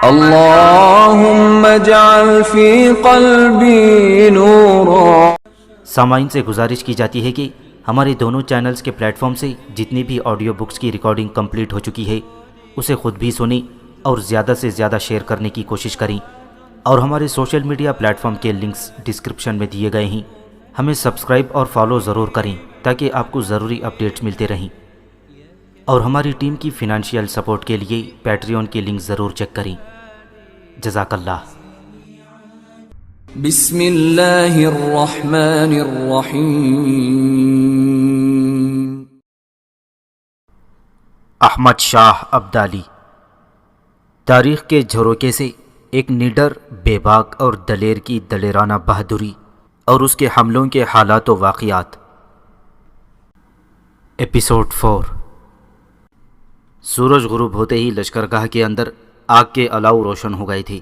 اللهم اجعل في قلبي نورا۔ سامعین سے گزارش کی جاتی ہے کہ ہمارے دونوں چینلز کے پلیٹ فارم سے جتنی بھی آڈیو بکس کی ریکارڈنگ کمپلیٹ ہو چکی ہے اسے خود بھی سنیں اور زیادہ سے زیادہ شیئر کرنے کی کوشش کریں، اور ہمارے سوشل میڈیا پلیٹ فارم کے لنکس ڈسکرپشن میں دیے گئے ہیں، ہمیں سبسکرائب اور فالو ضرور کریں تاکہ آپ کو ضروری اپڈیٹس ملتے رہیں، اور ہماری ٹیم کی فنانشیل سپورٹ کے لیے پیٹریون کی لنک ضرور چیک کریں۔ جزاک اللہ۔ بسم اللہ الرحمن الرحیم۔ احمد شاہ ابدالی تاریخ کے جھروکے سے ایک نڈر، بے باک اور دلیر کی دلیرانہ بہادری اور اس کے حملوں کے حالات و واقعات۔ ایپیسوڈ 4۔ سورج غروب ہوتے ہی لشکرگاہ کے اندر آگ کے الاؤ روشن ہو گئے تھے۔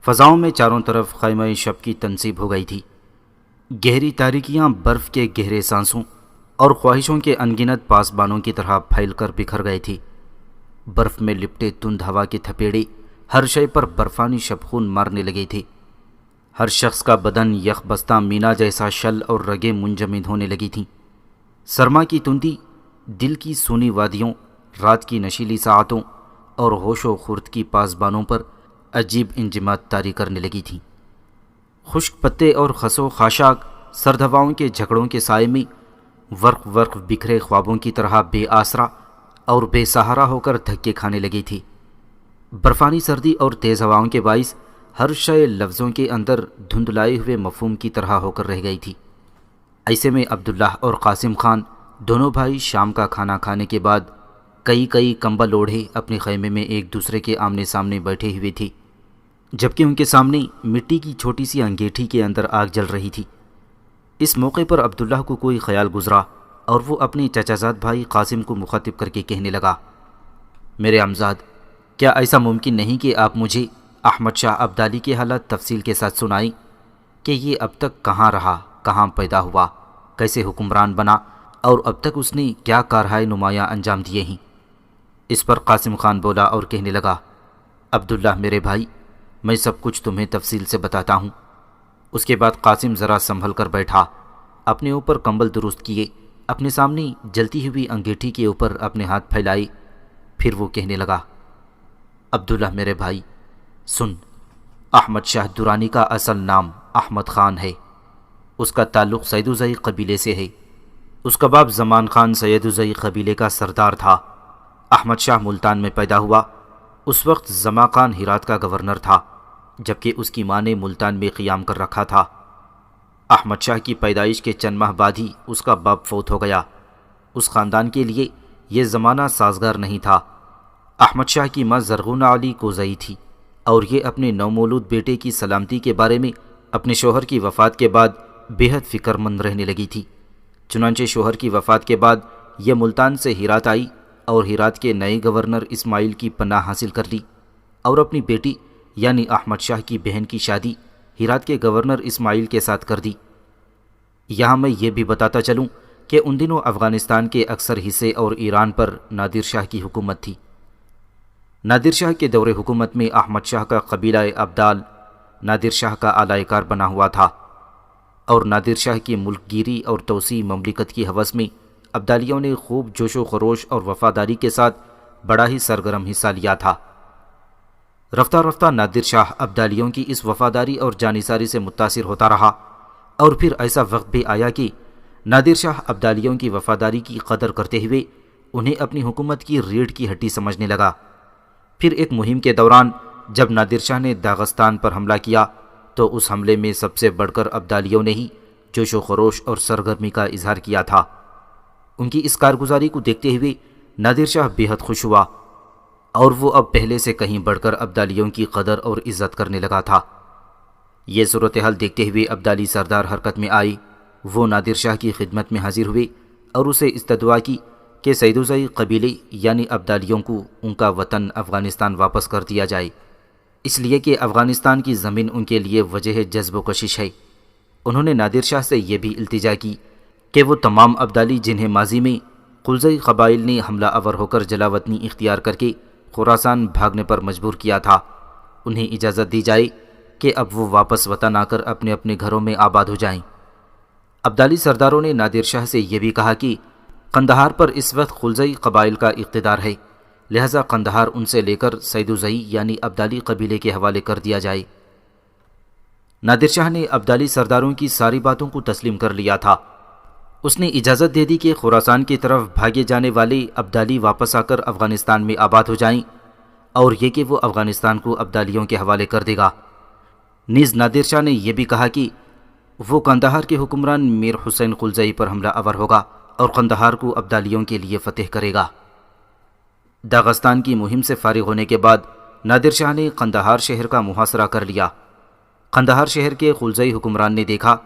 فضاؤں میں چاروں طرف خیمہ شب کی تنصیب ہو گئی تھی۔ گہری تاریکیاں برف کے گہرے سانسوں اور خواہشوں کے انگنت پاسبانوں کی طرح پھیل کر بکھر گئے تھی۔ برف میں لپٹے تند ہوا کے تھپیڑے ہر شے پر برفانی شبخون مارنے لگے تھے۔ ہر شخص کا بدن یخ بستہ مینا جیسا شل اور رگیں منجمد ہونے لگی تھیں۔ سرما کی تندی دل کی سونی وادیوں، رات کی نشیلی ساعتوں اور ہوش و خرد کی پاسبانوں پر عجیب انجماد طاری کرنے لگی تھی۔ خشک پتے اور خس و خاشاک سرد ہواؤں کے جھگڑوں کے سائے میں ورق ورق بکھرے خوابوں کی طرح بے آسرا اور بے سہارا ہو کر دھکے کھانے لگی تھی۔ برفانی سردی اور تیز ہواؤں کے باعث ہر شے لفظوں کے اندر دھندلائے ہوئے مفہوم کی طرح ہو کر رہ گئی تھی۔ ایسے میں عبداللہ اور قاسم خان دونوں بھائی شام کا کھانا کھانے کے بعد کئی کمبل اوڑھے اپنے خیمے میں ایک دوسرے کے آمنے سامنے بیٹھے ہوئے تھے، جبکہ ان کے سامنے مٹی کی چھوٹی سی انگیٹھی کے اندر آگ جل رہی تھی۔ اس موقع پر عبداللہ کو کوئی خیال گزرا اور وہ اپنے چچا زاد بھائی قاسم کو مخاطب کر کے کہنے لگا، میرے امزاد، کیا ایسا ممکن نہیں کہ آپ مجھے احمد شاہ ابدالی کے حالات تفصیل کے ساتھ سنائیں کہ یہ اب تک کہاں رہا، کہاں پیدا ہوا، کیسے حکمران بنا اور اب تک اس نے کیا کارہائے نمایاں انجام دیے ہیں؟ اس پر قاسم خان بولا اور کہنے لگا، عبداللہ میرے بھائی، میں سب کچھ تمہیں تفصیل سے بتاتا ہوں۔ اس کے بعد قاسم ذرا سنبھل کر بیٹھا، اپنے اوپر کمبل درست کیے، اپنے سامنے جلتی ہوئی انگیٹھی کے اوپر اپنے ہاتھ پھیلائے، پھر وہ کہنے لگا، عبداللہ میرے بھائی سن، احمد شاہ درانی کا اصل نام احمد خان ہے۔ اس کا تعلق سیدوزئی قبیلے سے ہے۔ اس کا باپ زمان خان سیدوزئی قبیلے کا سردار تھا۔ احمد شاہ ملتان میں پیدا ہوا۔ اس وقت زما خان ہرات کا گورنر تھا، جبکہ اس کی ماں نے ملتان میں قیام کر رکھا تھا۔ احمد شاہ کی پیدائش کے چند ماہ بعد ہی اس کا باپ فوت ہو گیا۔ اس خاندان کے لیے یہ زمانہ سازگار نہیں تھا۔ احمد شاہ کی ماں زرغونہ علی کوزئی تھی، اور یہ اپنے نومولود بیٹے کی سلامتی کے بارے میں اپنے شوہر کی وفات کے بعد بے حد فکر مند رہنے لگی تھی۔ چنانچہ شوہر کی وفات کے بعد یہ ملتان سے ہرات آئی اور ہرات کے نئے گورنر اسماعیل کی پناہ حاصل کر لی، اور اپنی بیٹی یعنی احمد شاہ کی بہن کی شادی ہرات کے گورنر اسماعیل کے ساتھ کر دی۔ یہاں میں یہ بھی بتاتا چلوں کہ ان دنوں افغانستان کے اکثر حصے اور ایران پر نادر شاہ کی حکومت تھی۔ نادر شاہ کے دور حکومت میں احمد شاہ کا قبیلہ ابدال نادر شاہ کا اعلی کار بنا ہوا تھا، اور نادر شاہ کی ملک گیری اور توسیع مملکت کی ہوس میں ابدالیوں نے خوب جوش و خروش اور وفاداری کے ساتھ بڑا ہی سرگرم حصہ لیا تھا۔ رفتہ رفتہ نادر شاہ ابدالیوں کی اس وفاداری اور جانثاری سے متاثر ہوتا رہا، اور پھر ایسا وقت بھی آیا کہ نادر شاہ ابدالیوں کی وفاداری کی قدر کرتے ہوئے انہیں اپنی حکومت کی ریڑھ کی ہڈی سمجھنے لگا۔ پھر ایک مہم کے دوران جب نادر شاہ نے داغستان پر حملہ کیا تو اس حملے میں سب سے بڑھ کر ابدالیوں نے ہی جوش و خروش اور سرگرمی کا اظہار کیا تھا۔ ان کی اس کارگزاری کو دیکھتے ہوئے نادر شاہ بے حد خوش ہوا، اور وہ اب پہلے سے کہیں بڑھ کر ابدالیوں کی قدر اور عزت کرنے لگا تھا۔ یہ صورتحال دیکھتے ہوئے ابدالی سردار حرکت میں آئے۔ وہ نادر شاہ کی خدمت میں حاضر ہوئے اور اسے استدعا کی کہ سیدوزئی قبیلے یعنی ابدالیوں کو ان کا وطن افغانستان واپس کر دیا جائے، اس لیے کہ افغانستان کی زمین ان کے لیے وجہ جذب و کشش ہے۔ انہوں نے نادر شاہ سے یہ بھی التجا کی کہ وہ تمام ابدالی جنہیں ماضی میں قلزئی قبائل نے حملہ آور ہو کر جلا وطنی اختیار کر کے خراسان بھاگنے پر مجبور کیا تھا، انہیں اجازت دی جائے کہ اب وہ واپس وطن آ کر اپنے اپنے گھروں میں آباد ہو جائیں۔ ابدالی سرداروں نے نادر شاہ سے یہ بھی کہا کہ قندھار پر اس وقت خلزئی قبائل کا اقتدار ہے، لہذا قندھار ان سے لے کر سیدوزئی یعنی ابدالی قبیلے کے حوالے کر دیا جائے۔ نادر شاہ نے ابدالی سرداروں کی ساری باتوں کو تسلیم کر لیا تھا۔ اس نے اجازت دے دی کہ خراسان کی طرف بھاگے جانے والے ابدالی واپس آ کر افغانستان میں آباد ہو جائیں، اور یہ کہ وہ افغانستان کو ابدالیوں کے حوالے کر دے گا۔ نیز نادر شاہ نے یہ بھی کہا کہ وہ قندھار کے حکمران میر حسین قلزئی پر حملہ آور ہوگا اور قندھار کو ابدالیوں کے لیے فتح کرے گا۔ داغستان کی مہم سے فارغ ہونے کے بعد نادر شاہ نے قندھار شہر کا محاصرہ کر لیا۔ قندھار شہر کے قلزئی حکمران نے دیکھا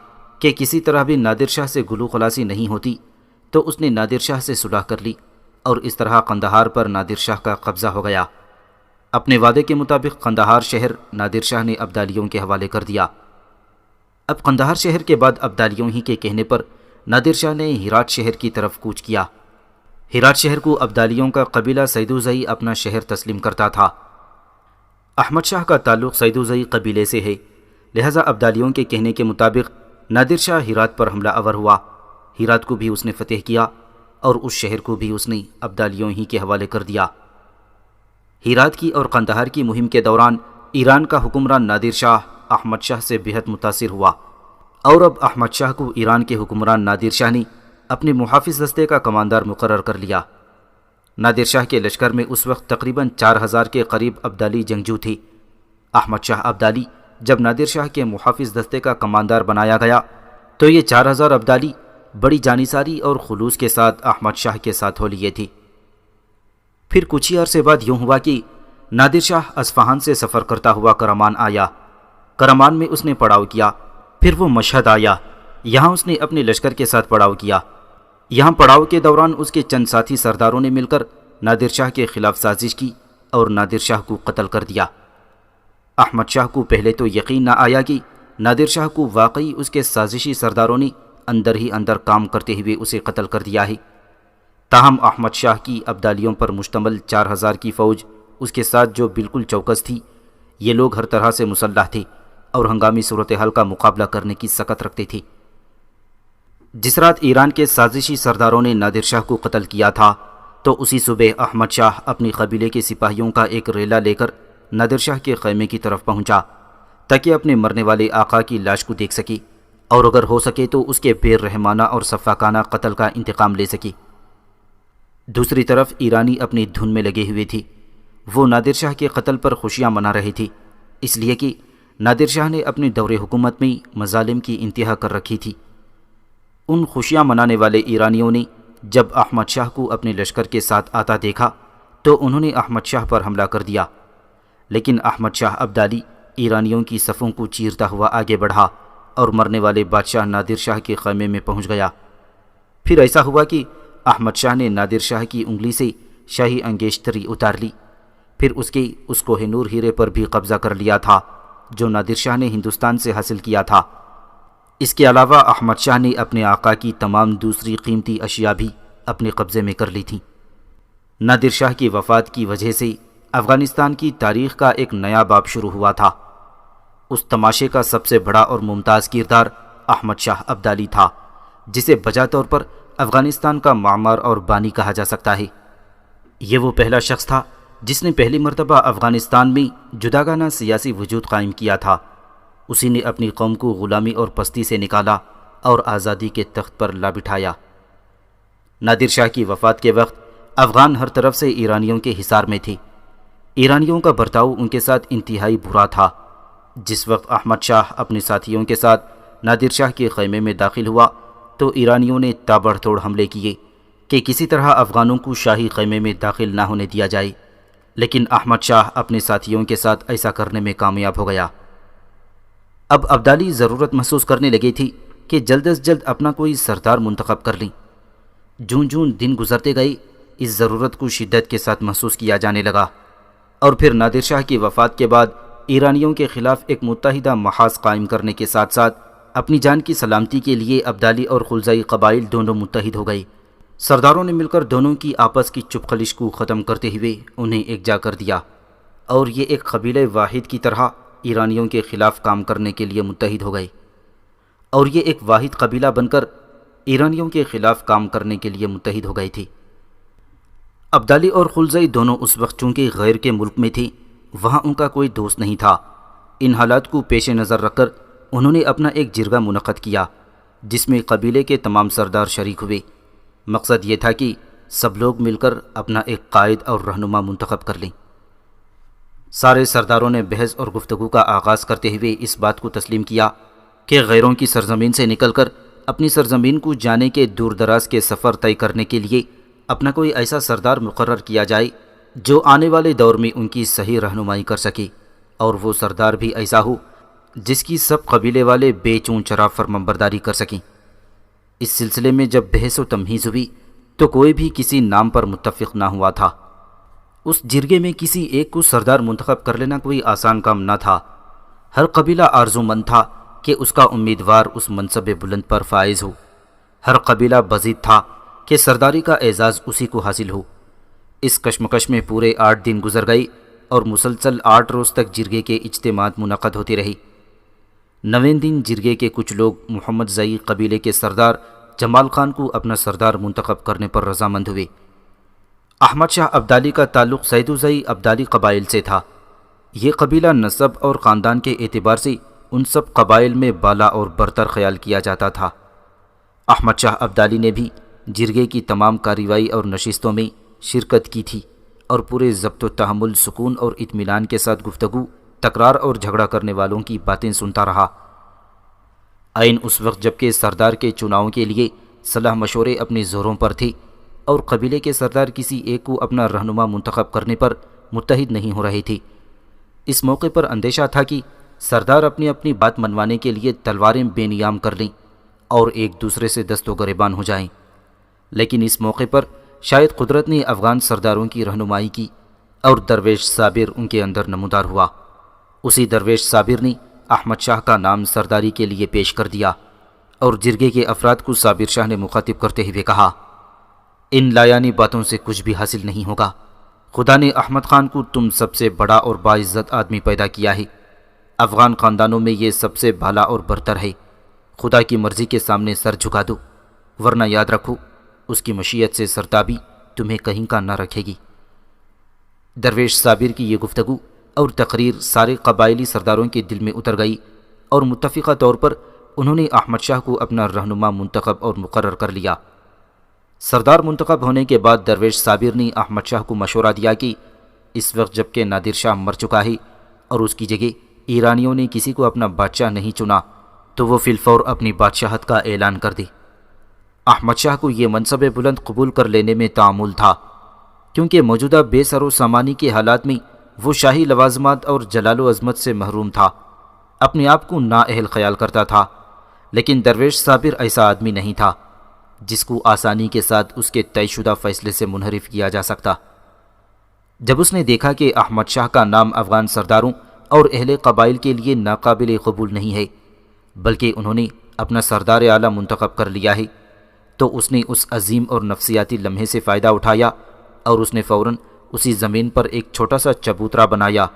کہ کسی طرح بھی نادر شاہ سے گلو خلاصی نہیں ہوتی، تو اس نے نادر شاہ سے صلح کر لی اور اس طرح قندھار پر نادر شاہ کا قبضہ ہو گیا۔ اپنے وعدے کے مطابق قندھار شہر نادر شاہ نے ابدالیوں کے حوالے کر دیا۔ اب قندھار شہر کے بعد ابدالیوں ہی کے کہنے پر نادر شاہ نے ہرات شہر کی طرف کوچ کیا۔ ہرات شہر کو ابدالیوں کا قبیلہ سیدوزئی اپنا شہر تسلیم کرتا تھا۔ احمد شاہ کا تعلق سیدوزئی قبیلے سے ہے، لہذا ابدالیوں کے کہنے کے مطابق نادر شاہ ہرات پر حملہ آور ہوا۔ ہرات کو بھی اس نے فتح کیا اور اس شہر کو بھی اس نے ابدالیوں ہی کے حوالے کر دیا۔ ہرات کی اور قندھار کی مہم کے دوران ایران کا حکمران نادر شاہ احمد شاہ سے بہت متاثر ہوا، اور اب احمد شاہ کو ایران کے حکمران نادر شاہ نے اپنے محافظ دستے کا کماندار مقرر کر لیا۔ نادر شاہ کے لشکر میں اس وقت تقریباً 4000 کے قریب ابدالی جنگجو تھے۔ احمد شاہ ابدالی جب نادر شاہ کے محافظ دستے کا کماندار بنایا گیا تو یہ 4000 ابدالی بڑی جانصاری اور خلوص کے ساتھ احمد شاہ کے ساتھ ہو لیے تھے۔ پھر کچھ ہی عرصے بعد یوں ہوا کہ نادر شاہ اصفہان سے سفر کرتا ہوا کرمان آیا۔ کرمان میں اس نے پڑاؤ کیا، پھر وہ مشہد آیا، یہاں اس نے اپنے لشکر کے ساتھ پڑاؤ کیا۔ یہاں پڑاؤ کے دوران اس کے چند ساتھی سرداروں نے مل کر نادر شاہ کے خلاف سازش کی اور نادر شاہ کو قتل کر دیا۔ احمد شاہ کو پہلے تو یقین نہ آیا کہ نادر شاہ کو واقعی اس کے سازشی سرداروں نے اندر ہی اندر کام کرتے ہوئے اسے قتل کر دیا ہے۔ تاہم احمد شاہ کی ابدالیوں پر مشتمل 4000 کی فوج اس کے ساتھ جو بالکل چوکس تھی، یہ لوگ ہر طرح سے مسلح تھے اور ہنگامی صورتحال کا مقابلہ کرنے کی سکت رکھتے تھے۔ جس رات ایران کے سازشی سرداروں نے نادر شاہ کو قتل کیا تھا تو اسی صبح احمد شاہ اپنی قبیلے کے سپاہیوں کا ایک ریلا لے کر نادر شاہ کے خیمے کی طرف پہنچا تاکہ اپنے مرنے والے آقا کی لاش کو دیکھ سکے اور اگر ہو سکے تو اس کے بے رحمانہ اور سفاکانہ قتل کا انتقام لے سکے۔ دوسری طرف ایرانی اپنی دھن میں لگے ہوئے تھے، وہ نادر شاہ کے قتل پر خوشیاں منا رہے تھے، اس لیے کہ نادر شاہ نے اپنے دور حکومت میں مظالم کی انتہا کر رکھی تھی۔ ان خوشیاں منانے والے ایرانیوں نے جب احمد شاہ کو اپنے لشکر کے ساتھ آتا دیکھا تو انہوں نے احمد شاہ پر حملہ کر دیا، لیکن احمد شاہ ابدالی ایرانیوں کی صفوں کو چیرتا ہوا آگے بڑھا اور مرنے والے بادشاہ نادر شاہ کے خیمے میں پہنچ گیا۔ پھر ایسا ہوا کہ احمد شاہ نے نادر شاہ کی انگلی سے شاہی انگیشتری اتار لی، پھر اس کوہ نور ہیرے پر بھی قبضہ کر لیا تھا جو نادر شاہ نے ہندوستان سے حاصل کیا تھا۔ اس کے علاوہ احمد شاہ نے اپنے آقا کی تمام دوسری قیمتی اشیاء بھی اپنے قبضے میں کر لی تھیں۔ نادر شاہ کی وفات کی وجہ سے افغانستان کی تاریخ کا ایک نیا باب شروع ہوا تھا۔ اس تماشے کا سب سے بڑا اور ممتاز کردار احمد شاہ ابدالی تھا، جسے بجا طور پر افغانستان کا معمار اور بانی کہا جا سکتا ہے۔ یہ وہ پہلا شخص تھا جس نے پہلی مرتبہ افغانستان میں جداگانہ سیاسی وجود قائم کیا تھا۔ اسی نے اپنی قوم کو غلامی اور پستی سے نکالا اور آزادی کے تخت پر لا بٹھایا۔ نادر شاہ کی وفات کے وقت افغان ہر طرف سے ایرانیوں کے حصار میں تھے۔ ایرانیوں کا برتاؤ ان کے ساتھ انتہائی برا تھا۔ جس وقت احمد شاہ اپنے ساتھیوں کے ساتھ نادر شاہ کے خیمے میں داخل ہوا تو ایرانیوں نے تابڑ توڑ حملے کیے کہ کسی طرح افغانوں کو شاہی خیمے میں داخل نہ ہونے دیا جائے، لیکن احمد شاہ اپنے ساتھیوں کے ساتھ ایسا کرنے میں کامیاب ہو گیا۔ اب ابدالی ضرورت محسوس کرنے لگے تھی کہ جلد از جلد اپنا کوئی سردار منتخب کر لیں۔ جون جون دن گزرتے گئے، اس ضرورت کو شدت کے ساتھ محسوس کیا جانے لگا، اور پھر نادر شاہ کی وفات کے بعد ایرانیوں کے خلاف ایک متحدہ محاذ قائم کرنے کے ساتھ ساتھ اپنی جان کی سلامتی کے لیے ابدالی اور خلزائی قبائل دونوں متحد ہو گئے۔ سرداروں نے مل کر دونوں کی آپس کی چپ خلش کو ختم کرتے ہوئے انہیں ایک جا کر دیا۔ اور یہ ایک قبیلہ واحد کی طرح ایرانیوں کے خلاف کام کرنے کے لیے متحد ہو گئے، اور یہ ایک واحد قبیلہ بن کر ایرانیوں کے خلاف کام کرنے کے لیے متحد ہو گئے تھے۔ ابدالی اور خلزئی دونوں اس وقت چونکہ غیر کے ملک میں تھے، وہاں ان کا کوئی دوست نہیں تھا۔ ان حالات کو پیش نظر رکھ کر انہوں نے اپنا ایک جرگہ منعقد کیا جس میں قبیلے کے تمام سردار شریک ہوئے۔ مقصد یہ تھا کہ سب لوگ مل کر اپنا ایک قائد اور رہنما منتخب کر لیں۔ سارے سرداروں نے بحث اور گفتگو کا آغاز کرتے ہوئے اس بات کو تسلیم کیا کہ غیروں کی سرزمین سے نکل کر اپنی سرزمین کو جانے کے دور دراز کے سفر طے کرنے کے لیے اپنا کوئی ایسا سردار مقرر کیا جائے جو آنے والے دور میں ان کی صحیح رہنمائی کر سکے، اور وہ سردار بھی ایسا ہو جس کی سب قبیلے والے بے چون چرا فرمانبرداری کر سکیں۔ اس سلسلے میں جب بحث و تمہیز ہوئی تو کوئی بھی کسی نام پر متفق نہ ہوا تھا۔ اس جرگے میں کسی ایک کو سردار منتخب کر لینا کوئی آسان کام نہ تھا۔ ہر قبیلہ آرزو مند تھا کہ اس کا امیدوار اس منصب بلند پر فائز ہو۔ ہر قبیلہ بضید تھا کہ سرداری کا اعزاز اسی کو حاصل ہو۔ اس کشمکش میں پورے 8 دن گزر گئے اور مسلسل 8 روز تک جرگے کے اجتماعات منعقد ہوتے رہے۔ 9ویں دن جرگے کے کچھ لوگ محمد زئی قبیلے کے سردار جمال خان کو اپنا سردار منتخب کرنے پر رضامند ہوئے۔ احمد شاہ ابدالی کا تعلق سید زئی ابدالی قبائل سے تھا۔ یہ قبیلہ نسب اور خاندان کے اعتبار سے ان سب قبائل میں بالا اور برتر خیال کیا جاتا تھا۔ احمد شاہ ابدالی نے بھی جرگے کی تمام کارروائی اور نشستوں میں شرکت کی تھی اور پورے ضبط و تحمل، سکون اور اطمینان کے ساتھ گفتگو، تکرار اور جھگڑا کرنے والوں کی باتیں سنتا رہا۔ عین اس وقت جبکہ سردار کے چناؤ کے لیے صلاح مشورے اپنے زوروں پر تھے اور قبیلے کے سردار کسی ایک کو اپنا رہنما منتخب کرنے پر متحد نہیں ہو رہے تھے۔ اس موقع پر اندیشہ تھا کہ سردار اپنی اپنی بات منوانے کے لیے تلواریں بے نیام کر لیں اور ایک دوسرے سے دست و گریبان ہو جائیں، لیکن اس موقع پر شاید قدرت نے افغان سرداروں کی رہنمائی کی اور درویش صابر ان کے اندر نمودار ہوا۔ اسی درویش صابر نے احمد شاہ کا نام سرداری کے لیے پیش کر دیا اور جرگے کے افراد کو صابر شاہ نے مخاطب کرتے ہوئے کہا، ان لایانی باتوں سے کچھ بھی حاصل نہیں ہوگا۔ خدا نے احمد خان کو تم سب سے بڑا اور باعزت آدمی پیدا کیا ہے۔ افغان خاندانوں میں یہ سب سے بھلا اور برتر ہے۔ خدا کی مرضی کے سامنے سر جھکا دو، ورنہ یاد رکھو اس کی مشیت سے سرتابی تمہیں کہیں کا نہ رکھے گی۔ درویش صابر کی یہ گفتگو اور تقریر سارے قبائلی سرداروں کے دل میں اتر گئی اور متفقہ طور پر انہوں نے احمد شاہ کو اپنا رہنما منتخب اور مقرر کر لیا۔ سردار منتخب ہونے کے بعد درویش صابر نے احمد شاہ کو مشورہ دیا کہ اس وقت جبکہ نادر شاہ مر چکا ہے اور اس کی جگہ ایرانیوں نے کسی کو اپنا بادشاہ نہیں چنا تو وہ فی الفور اپنی بادشاہت کا اعلان کر دے۔ احمد شاہ کو یہ منصب بلند قبول کر لینے میں تعامل تھا، کیونکہ موجودہ بے سر و سامانی کے حالات میں وہ شاہی لوازمات اور جلال و عظمت سے محروم تھا، اپنے آپ کو نااہل خیال کرتا تھا۔ لیکن درویش صابر ایسا آدمی نہیں تھا جس کو آسانی کے ساتھ اس کے طے شدہ فیصلے سے منحرف کیا جا سکتا۔ جب اس نے دیکھا کہ احمد شاہ کا نام افغان سرداروں اور اہل قبائل کے لیے ناقابل قبول نہیں ہے، بلکہ انہوں نے اپنا سردار اعلیٰ منتخب کر لیا ہے، تو اس نے اس عظیم اور نفسیاتی لمحے سے فائدہ اٹھایا اور اس نے فوراً اسی زمین پر ایک چھوٹا سا چبوترا بنایا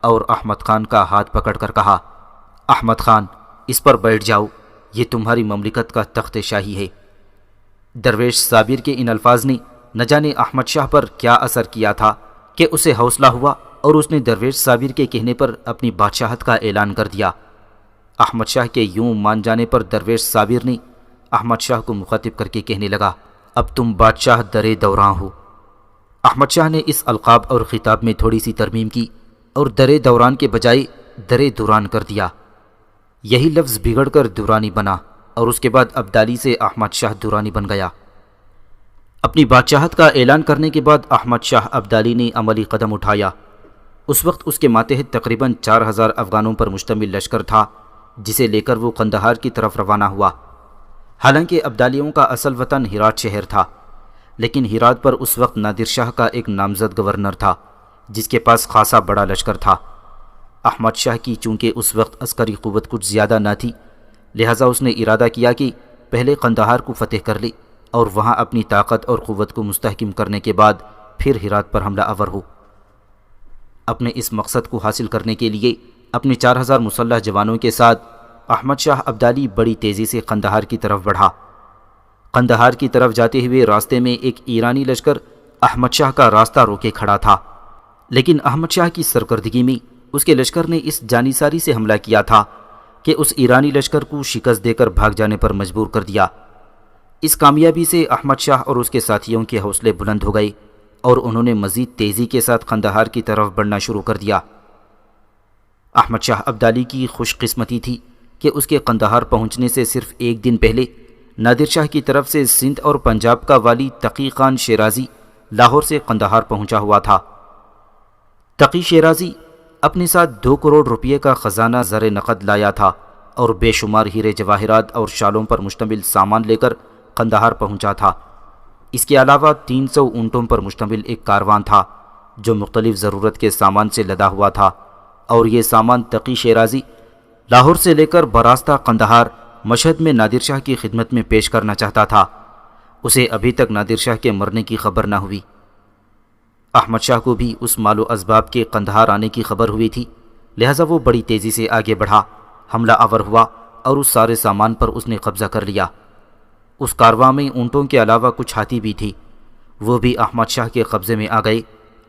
اور احمد خان کا ہاتھ پکڑ کر کہا، احمد خان، اس پر بیٹھ جاؤ، یہ تمہاری مملکت کا تخت شاہی ہے۔ درویش صابر کے ان الفاظ نے نہ جانے احمد شاہ پر کیا اثر کیا تھا کہ اسے حوصلہ ہوا اور اس نے درویش صابر کے کہنے پر اپنی بادشاہت کا اعلان کر دیا۔ احمد شاہ کے یوں مان جانے پر درویش صابر نے احمد شاہ کو مخاطب کر کے کہنے لگا، اب تم بادشاہ درے دوراں ہو۔ احمد شاہ نے اس القاب اور خطاب میں تھوڑی سی ترمیم کی اور درے دوران کے بجائے درے دوران کر دیا۔ یہی لفظ بگڑ کر دورانی بنا اور اس کے بعد ابدالی سے احمد شاہ دورانی بن گیا۔ اپنی بادشاہت کا اعلان کرنے کے بعد احمد شاہ ابدالی نے عملی قدم اٹھایا۔ اس وقت اس کے ماتحت تقریباً 4000 افغانوں پر مشتمل لشکر تھا، جسے لے کر وہ قندھار کی طرف روانہ ہوا۔ حالانکہ ابدالیوں کا اصل وطن ہرات شہر تھا، لیکن ہرات پر اس وقت نادر شاہ کا ایک نامزد گورنر تھا جس کے پاس خاصا بڑا لشکر تھا۔ احمد شاہ کی چونکہ اس وقت عسکری قوت کچھ زیادہ نہ تھی، لہٰذا اس نے ارادہ کیا کہ پہلے قندھار کو فتح کر لے اور وہاں اپنی طاقت اور قوت کو مستحکم کرنے کے بعد پھر ہرات پر حملہ آور ہو۔ اپنے اس مقصد کو حاصل کرنے کے لیے اپنے 4000 مسلح جوانوں کے ساتھ احمد شاہ ابدالی بڑی تیزی سے قندھار کی طرف بڑھا۔ قندھار کی طرف جاتے ہوئے راستے میں ایک ایرانی لشکر احمد شاہ کا راستہ روکے کھڑا تھا، لیکن احمد شاہ کی سرکردگی میں اس کے لشکر نے اس جانیساری سے حملہ کیا تھا کہ اس ایرانی لشکر کو شکست دے کر بھاگ جانے پر مجبور کر دیا۔ اس کامیابی سے احمد شاہ اور اس کے ساتھیوں کے حوصلے بلند ہو گئے اور انہوں نے مزید تیزی کے ساتھ قندھار کی طرف بڑھنا شروع کر دیا۔ احمد شاہ ابدالی کی خوش قسمتی تھی کہ اس کے قندھار پہنچنے سے صرف ایک دن پہلے نادر شاہ کی طرف سے سندھ اور پنجاب کا والی تقی خان شیرازی لاہور سے قندھار پہنچا ہوا تھا۔ تقی شیرازی اپنے ساتھ 2 کروڑ روپے کا خزانہ زر نقد لایا تھا اور بے شمار ہیرے جواہرات اور شالوں پر مشتمل سامان لے کر قندھار پہنچا تھا۔ اس کے علاوہ 300 اونٹوں پر مشتمل ایک کاروان تھا جو مختلف ضرورت کے سامان سے لدا ہوا تھا، اور یہ سامان تقی شیرازی لاہور سے لے کر براستہ قندھار مشہد میں نادر شاہ کی خدمت میں پیش کرنا چاہتا تھا۔ اسے ابھی تک نادر شاہ کے مرنے کی خبر نہ ہوئی۔ احمد شاہ کو بھی اس مال و اسباب کے قندھار آنے کی خبر ہوئی تھی، لہٰذا وہ بڑی تیزی سے آگے بڑھا، حملہ آور ہوا اور اس سارے سامان پر اس نے قبضہ کر لیا۔ اس کارواں میں اونٹوں کے علاوہ کچھ ہاتھی بھی تھی، وہ بھی احمد شاہ کے قبضے میں آ گئے،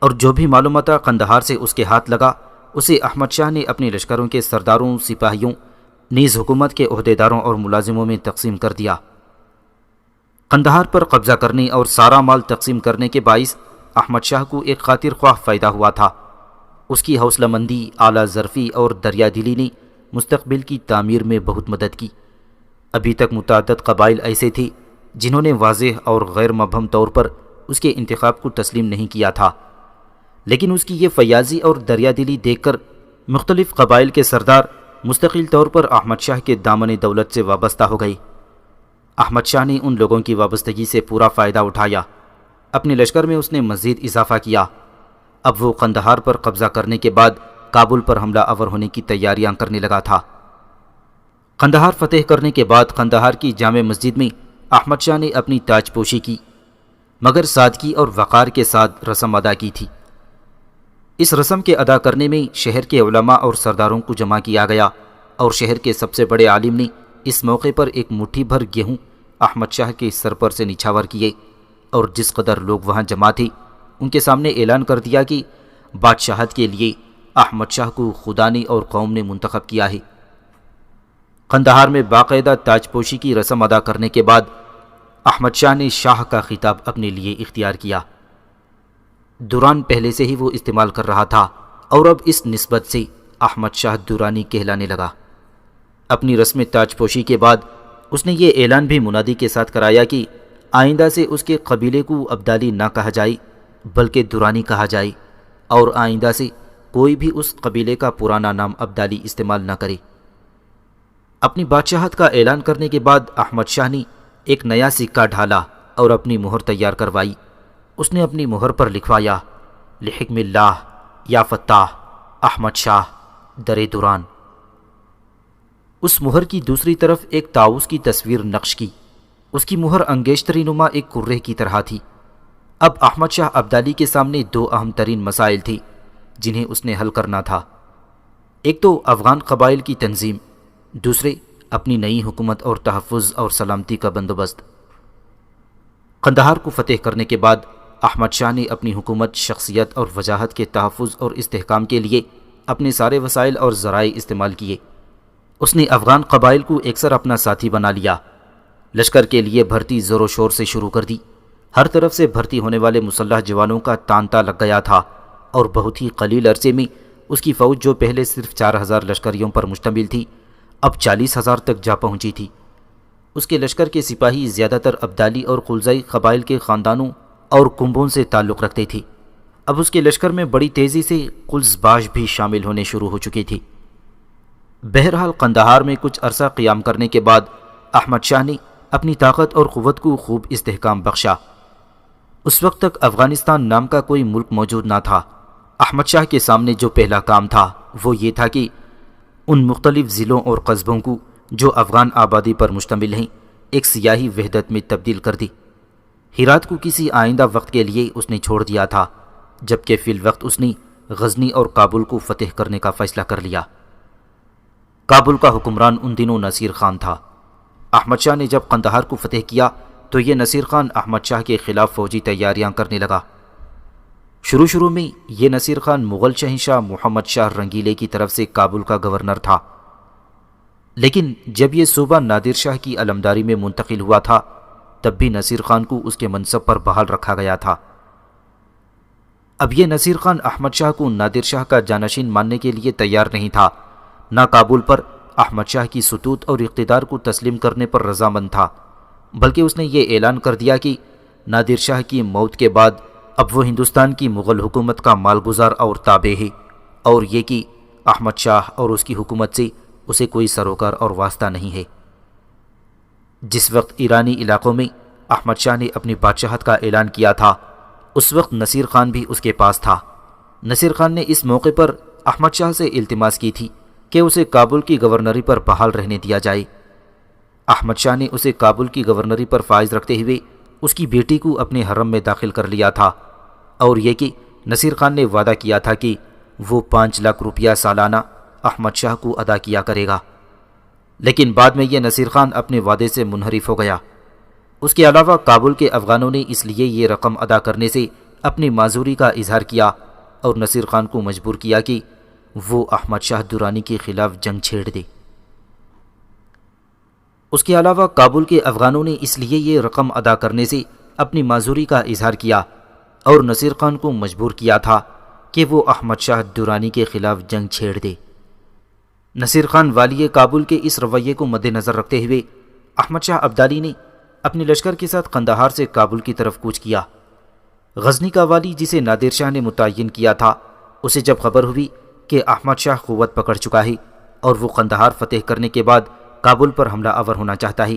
اور جو بھی معلومات قندھار سے اس کے ہاتھ لگا اسے احمد شاہ نے اپنے لشکروں کے سرداروں، سپاہیوں، نیز حکومت کے عہدیداروں اور ملازموں میں تقسیم کر دیا۔ قندھار پر قبضہ کرنے اور سارا مال تقسیم کرنے کے باعث احمد شاہ کو ایک خاطر خواہ فائدہ ہوا تھا۔ اس کی حوصلہ مندی، اعلیٰ ظرفی اور دریا دلی نے مستقبل کی تعمیر میں بہت مدد کی۔ ابھی تک متعدد قبائل ایسے تھے جنہوں نے واضح اور غیر مبہم طور پر اس کے انتخاب کو تسلیم نہیں کیا تھا، لیکن اس کی یہ فیاضی اور دریا دلی دیکھ کر مختلف قبائل کے سردار مستقل طور پر احمد شاہ کے دامن دولت سے وابستہ ہو گئے۔ احمد شاہ نے ان لوگوں کی وابستگی سے پورا فائدہ اٹھایا۔ اپنے لشکر میں اس نے مزید اضافہ کیا۔ اب وہ قندھار پر قبضہ کرنے کے بعد کابل پر حملہ آور ہونے کی تیاریاں کرنے لگا تھا۔ قندھار فتح کرنے کے بعد قندھار کی جامع مسجد میں احمد شاہ نے اپنی تاج پوشی کی، مگر سادگی اور وقار کے ساتھ رسم ادا کی تھی۔ اس رسم کے ادا کرنے میں شہر کے علماء اور سرداروں کو جمع کیا گیا، اور شہر کے سب سے بڑے عالم نے اس موقع پر ایک مٹھی بھر گیہوں احمد شاہ کے سر پر سے نچھاور کیے، اور جس قدر لوگ وہاں جمع تھے ان کے سامنے اعلان کر دیا کہ بادشاہت کے لیے احمد شاہ کو خدا نے اور قوم نے منتخب کیا ہے۔ قندھار میں باقاعدہ تاج پوشی کی رسم ادا کرنے کے بعد احمد شاہ نے شاہ کا خطاب اپنے لیے اختیار کیا۔ دوران پہلے سے ہی وہ استعمال کر رہا تھا، اور اب اس نسبت سے احمد شاہ دورانی کہلانے لگا۔ اپنی رسم تاج پوشی کے بعد اس نے یہ اعلان بھی منادی کے ساتھ کرایا کہ آئندہ سے اس کے قبیلے کو ابدالی نہ کہا جائے بلکہ دورانی کہا جائے، اور آئندہ سے کوئی بھی اس قبیلے کا پرانا نام ابدالی استعمال نہ کرے۔ اپنی بادشاہت کا اعلان کرنے کے بعد احمد شاہ نے ایک نیا سکہ ڈھالا اور اپنی مہر تیار کروائی۔ اس نے اپنی مہر پر لکھوایا لحکم اللہ یا فتاح احمد شاہ در دوران۔ اس مہر کی دوسری طرف ایک طاؤس کی تصویر نقش کی۔ اس کی مہر انگیشتری نما ایک کرے کی طرح تھی۔ اب احمد شاہ ابدالی کے سامنے 2 اہم ترین مسائل تھے جنہیں اس نے حل کرنا تھا۔ ایک تو افغان قبائل کی تنظیم، دوسرے اپنی نئی حکومت اور تحفظ اور سلامتی کا بندوبست۔ قندھار کو فتح کرنے کے بعد احمد شاہ نے اپنی حکومت، شخصیت اور وجاہت کے تحفظ اور استحکام کے لیے اپنے سارے وسائل اور ذرائع استعمال کیے۔ اس نے افغان قبائل کو اکثر اپنا ساتھی بنا لیا۔ لشکر کے لیے بھرتی زور و شور سے شروع کر دی۔ ہر طرف سے بھرتی ہونے والے مسلح جوانوں کا تانتا لگ گیا تھا، اور بہت ہی قلیل عرصے میں اس کی فوج جو پہلے صرف 4000 لشکریوں پر مشتمل تھی اب 40,000 تک جا پہنچی تھی۔ اس کے لشکر کے سپاہی زیادہ تر ابدالی اور قلزائی قبائل کے خاندانوں اور کنبوں سے تعلق رکھتے تھے۔ اب اس کے لشکر میں بڑی تیزی سے قلز باش بھی شامل ہونے شروع ہو چکی تھی۔ بہرحال قندھار میں کچھ عرصہ قیام کرنے کے بعد احمد شاہ نے اپنی طاقت اور قوت کو خوب استحکام بخشا۔ اس وقت تک افغانستان نام کا کوئی ملک موجود نہ تھا۔ احمد شاہ کے سامنے جو پہلا کام تھا وہ یہ تھا کہ ان مختلف ضلعوں اور قصبوں کو جو افغان آبادی پر مشتمل ہیں ایک سیاسی وحدت میں تبدیل کر دی۔ ہرات کو کسی آئندہ وقت کے لیے اس نے چھوڑ دیا تھا، جبکہ فی الوقت اس نے غزنی اور کابل کو فتح کرنے کا فیصلہ کر لیا۔ کابل کا حکمران ان دنوں نصیر خان تھا۔ احمد شاہ نے جب قندھار کو فتح کیا تو یہ نصیر خان احمد شاہ کے خلاف فوجی تیاریاں کرنے لگا۔ شروع میں یہ نصیر خان مغل شہنشاہ محمد شاہ رنگیلے کی طرف سے کابل کا گورنر تھا، لیکن جب یہ صوبہ نادر شاہ کی علمداری میں منتقل ہوا تھا تب بھی نصیر خان کو اس کے منصب پر بحال رکھا گیا تھا۔ اب یہ نصیر خان احمد شاہ کو نادر شاہ کا جانشین ماننے کے لیے تیار نہیں تھا، نہ کابل پر احمد شاہ کی سطوت اور اقتدار کو تسلیم کرنے پر رضامند تھا، بلکہ اس نے یہ اعلان کر دیا کہ نادر شاہ کی موت کے بعد اب وہ ہندوستان کی مغل حکومت کا مالگزار اور تابع ہے، اور یہ کہ احمد شاہ اور اس کی حکومت سے اسے کوئی سروکار اور واسطہ نہیں ہے۔ جس وقت ایرانی علاقوں میں احمد شاہ نے اپنی بادشاہت کا اعلان کیا تھا اس وقت نصیر خان بھی اس کے پاس تھا۔ نصیر خان نے اس موقع پر احمد شاہ سے التماس کی تھی کہ اسے کابل کی گورنری پر بحال رہنے دیا جائے۔ احمد شاہ نے اسے کابل کی گورنری پر فائز رکھتے ہوئے اس کی بیٹی کو اپنے حرم میں داخل کر لیا تھا، اور یہ کہ نصیر خان نے وعدہ کیا تھا کہ وہ 5 لاکھ روپیہ سالانہ احمد شاہ کو ادا کیا کرے گا، لیکن بعد میں یہ نصیر خان اپنے وعدے سے منحرف ہو گیا۔ اس کے علاوہ کابل کے افغانوں نے اس لیے یہ رقم ادا کرنے سے اپنی معذوری کا اظہار کیا اور نصیر خان کو مجبور کیا کہ وہ احمد شاہ درانی کے خلاف جنگ چھیڑ دے۔ اس کے علاوہ کابل کے افغانوں نے اس لیے یہ رقم ادا کرنے سے اپنی معذوری کا اظہار کیا اور نصیر خان کو مجبور کیا تھا کہ وہ احمد شاہ درانی کے خلاف جنگ چھیڑ دے۔ نصیر خان والی کابل کے اس رویے کو مد نظر رکھتے ہوئے احمد شاہ ابدالی نے اپنے لشکر کے ساتھ قندھار سے کابل کی طرف کوچ کیا۔ غزنی کا والی جسے نادر شاہ نے متعین کیا تھا، اسے جب خبر ہوئی کہ احمد شاہ قوت پکڑ چکا ہے اور وہ قندھار فتح کرنے کے بعد کابل پر حملہ آور ہونا چاہتا ہے،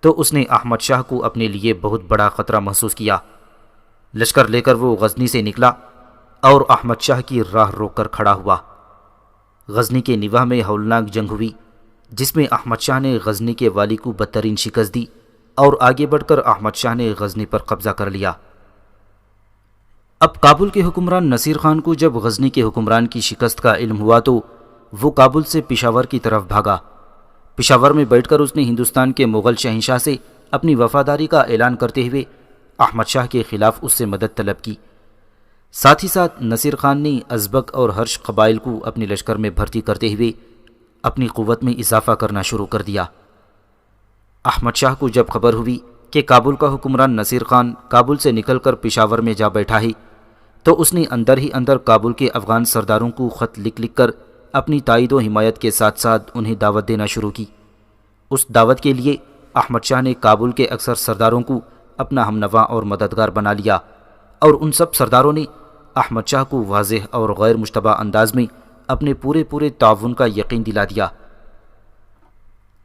تو اس نے احمد شاہ کو اپنے لیے بہت بڑا خطرہ محسوس کیا۔ لشکر لے کر وہ غزنی سے نکلا اور احمد شاہ کی راہ روک کر کھڑا ہوا۔ غزنی کے نواح میں ہولناک جنگ ہوئی جس میں احمد شاہ نے غزنی کے والی کو بدترین شکست دی اور آگے بڑھ کر احمد شاہ نے غزنی پر قبضہ کر لیا۔ اب کابل کے حکمران نصیر خان کو جب غزنی کے حکمران کی شکست کا علم ہوا تو وہ کابل سے پشاور کی طرف بھاگا۔ پشاور میں بیٹھ کر اس نے ہندوستان کے مغل شہنشاہ سے اپنی وفاداری کا اعلان کرتے ہوئے احمد شاہ کے خلاف اس سے مدد طلب کی۔ ساتھ ہی ساتھ نصیر خان نے ازبک اور ہرش قبائل کو اپنے لشکر میں بھرتی کرتے ہوئے اپنی قوت میں اضافہ کرنا شروع کر دیا۔ احمد شاہ کو جب خبر ہوئی کہ کابل کا حکمران نصیر خان کابل سے نکل کر پشاور میں جا بیٹھا ہے، تو اس نے اندر ہی اندر کابل کے افغان سرداروں کو خط لکھ کر اپنی تائید و حمایت کے ساتھ ساتھ انہیں دعوت دینا شروع کی۔ اس دعوت کے لیے احمد شاہ نے کابل کے اکثر سرداروں کو اپنا ہمنوا اور مددگار بنا لیا، اور ان سب سرداروں نے احمد شاہ کو واضح اور غیر مشتبہ انداز میں اپنے پورے تعاون کا یقین دلا دیا۔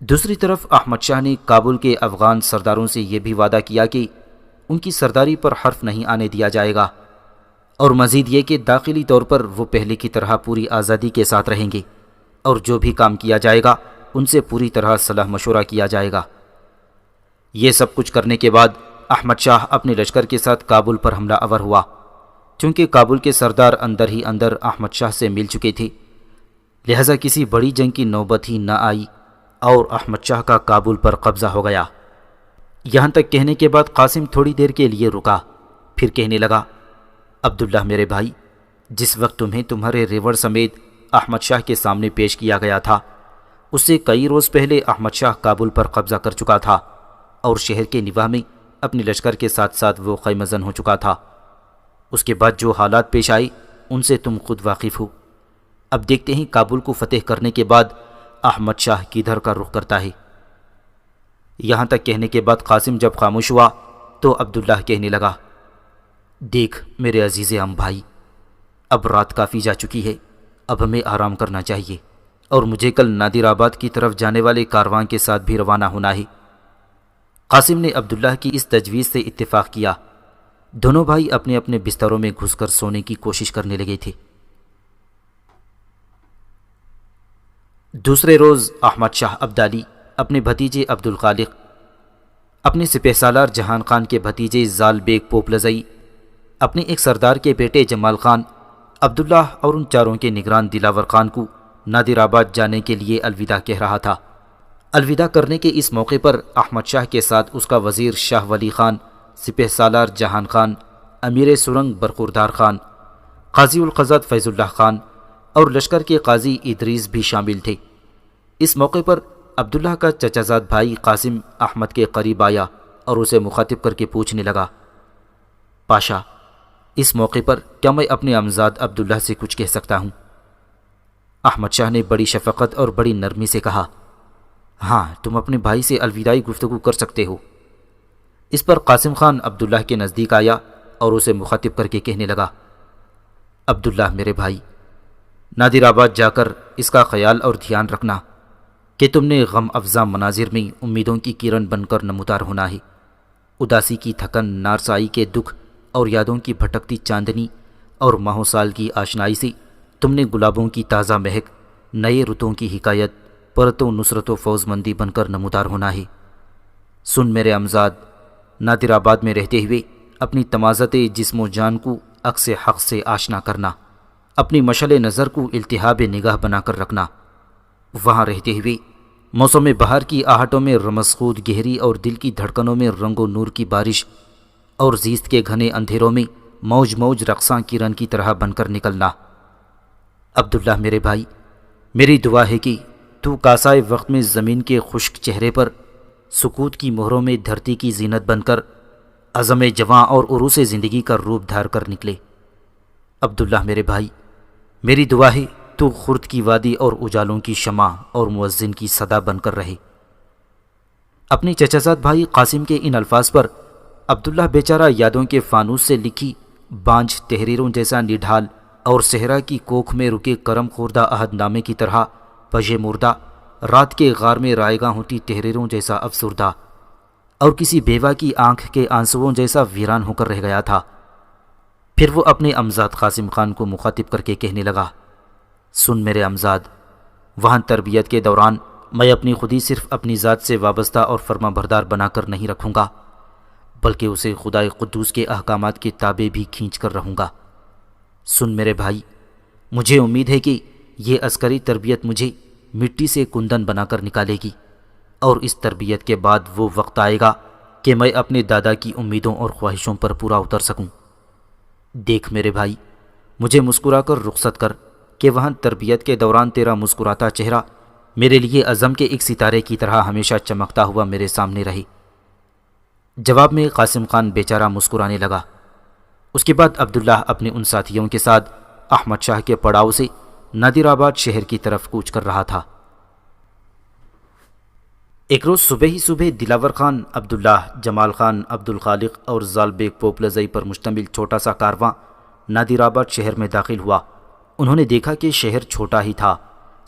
دوسری طرف احمد شاہ نے کابل کے افغان سرداروں سے یہ بھی وعدہ کیا کہ ان کی سرداری پر حرف نہیں آنے دیا جائے گا، اور مزید یہ کہ داخلی طور پر وہ پہلے کی طرح پوری آزادی کے ساتھ رہیں گے، اور جو بھی کام کیا جائے گا ان سے پوری طرح صلاح مشورہ کیا جائے گا۔ یہ سب کچھ کرنے کے بعد احمد شاہ اپنے لشکر کے ساتھ کابل پر حملہ آور ہوا۔ چونکہ کابل کے سردار اندر ہی اندر احمد شاہ سے مل چکے تھے، لہذا کسی بڑی جنگ کی نوبت ہی نہ آئی اور احمد شاہ کا کابل پر قبضہ ہو گیا۔ یہاں تک کہنے کے بعد قاسم تھوڑی دیر کے لیے رکا، پھر کہنے لگا، عبداللہ میرے بھائی، جس وقت تمہیں تمہارے ریوڑ سمیت احمد شاہ کے سامنے پیش کیا گیا تھا، اس سے کئی روز پہلے احمد شاہ کابل پر قبضہ کر چکا تھا اور شہر کے نواح میں اپنے لشکر کے ساتھ ساتھ وہ خیمہ زن ہو چکا تھا۔ اس کے بعد جو حالات پیش آئے ان سے تم خود واقف ہو۔ اب دیکھتے ہیں کابل کو فتح کرنے کے بعد احمد شاہ کدھر کا رخ کرتا ہے۔ یہاں تک کہنے کے بعد قاسم جب خاموش ہوا تو عبداللہ کہنے لگا، دیکھ میرے عزیز ام بھائی، اب رات کافی جا چکی ہے، اب ہمیں آرام کرنا چاہیے، اور مجھے کل نادر آباد کی طرف جانے والے کاروان کے ساتھ بھی روانہ ہونا ہے۔ قاسم نے عبداللہ کی اس تجویز سے اتفاق کیا۔ دونوں بھائی اپنے اپنے بستروں میں گھس کر سونے کی کوشش کرنے لگے تھے۔ دوسرے روز احمد شاہ ابدالی اپنے بھتیجے عبدالخالق، اپنے سپہ سالار جہان خان کے بھتیجے زال بیگ پوپلزئی، اپنے ایک سردار کے بیٹے جمال خان عبداللہ اور ان چاروں کے نگران دلاور خان کو نادر آباد جانے کے لیے الوداع کہہ رہا تھا۔ الوداع کرنے کے اس موقع پر احمد شاہ کے ساتھ اس کا وزیر شاہ ولی خان، سپہ سالار جہان خان، امیر سرنگ برخوردار خان، قاضی القضات فیض اللہ خان اور لشکر کے قاضی ادریس بھی شامل تھے۔ اس موقع پر عبداللہ کا چچا زاد بھائی قاسم احمد کے قریب آیا اور اسے مخاطب کر کے پوچھنے لگا، پاشا، اس موقع پر کیا میں اپنے امزاد عبداللہ سے کچھ کہہ سکتا ہوں؟ احمد شاہ نے بڑی شفقت اور بڑی نرمی سے کہا، ہاں، تم اپنے بھائی سے الوداعی گفتگو کر سکتے ہو۔ اس پر قاسم خان عبداللہ کے نزدیک آیا اور اسے مخاطب کر کے کہنے لگا، عبداللہ میرے بھائی، نادر آباد جا کر اس کا خیال اور دھیان رکھنا کہ تم نے غم افزا مناظر میں امیدوں کی کرن بن کر نمودار ہونا ہے۔ اداسی کی تھکن، نارسائی کے دکھ اور یادوں کی بھٹکتی چاندنی اور ماہ و سال کی آشنائی سے تم نے گلابوں کی تازہ مہک، نئے رتوں کی حکایت، پرت و نصرت و فوز مندی بن کر نمودار ہونا ہے۔ سن میرے امزاد، نادر آباد میں رہتے ہوئے اپنی تمازت جسم و جان کو عکس حق سے آشنا کرنا، اپنی مشعل نظر کو التہاب نگاہ بنا کر رکھنا، وہاں رہتے ہوئے موسم بہار کی آہٹوں میں رمسخود گہری اور دل کی دھڑکنوں میں رنگ و نور کی بارش اور زیست کے گھنے اندھیروں میں موج موج رقصاں کرن کی طرح بن کر نکلنا۔ عبداللہ میرے بھائی، میری دعا ہے کہ تو کاسائے وقت میں زمین کے خشک چہرے پر سکوت کی مہروں میں دھرتی کی زینت بن کر عزم جواں اور عروس زندگی کا روپ دھار کر نکلے۔ عبداللہ میرے بھائی، میری دعا ہے تو خرد کی وادی اور اجالوں کی شمع اور مؤذن کی صدا بن کر رہے۔ اپنے چچا زاد بھائی قاسم کے ان الفاظ پر عبداللہ بیچارہ یادوں کے فانوس سے لکھی بانجھ تحریروں جیسا نڈھال اور صحرا کی کوکھ میں رکے کرم خوردہ عہد نامے کی طرح پجے مردہ، رات کے غار میں رائیگاں ہوتی تحریروں جیسا افسردہ اور کسی بیوہ کی آنکھ کے آنسوؤں جیسا ویران ہو کر رہ گیا تھا۔ پھر وہ اپنے امزاد قاسم خان کو مخاطب کر کے کہنے لگا، سن میرے امزاد، وہاں تربیت کے دوران میں اپنی خودی صرف اپنی ذات سے وابستہ اور فرما بردار بنا کر نہیں رکھوں گا، بلکہ اسے خدائے قدوس کے احکامات کے تابع بھی کھینچ کر رہوں گا۔ سن میرے بھائی، مجھے امید ہے کہ یہ عسکری تربیت مجھے مٹی سے کندن بنا کر نکالے گی، اور اس تربیت کے بعد وہ وقت آئے گا کہ میں اپنے دادا کی امیدوں اور خواہشوں پر پورا اتر سکوں۔ دیکھ میرے بھائی، مجھے مسکرا کر رخصت کر کہ وہاں تربیت کے دوران تیرا مسکراتا چہرہ میرے لیے عزم کے ایک ستارے کی طرح ہمیشہ چمکتا ہوا میرے سامنے رہے۔ جواب میں قاسم خان بیچارہ مسکرانے لگا۔ اس کے بعد عبداللہ اپنے ان ساتھیوں کے ساتھ احمد شاہ کے پڑاؤ سے نادر آباد شہر کی طرف کوچ کر رہا تھا۔ ایک روز صبح ہی صبح دلاور خان، عبداللہ، جمال خان، عبدالخالق اور زال بیگ پوپلزئی پر مشتمل چھوٹا سا کارواں نادر آباد شہر میں داخل ہوا۔ انہوں نے دیکھا کہ شہر چھوٹا ہی تھا،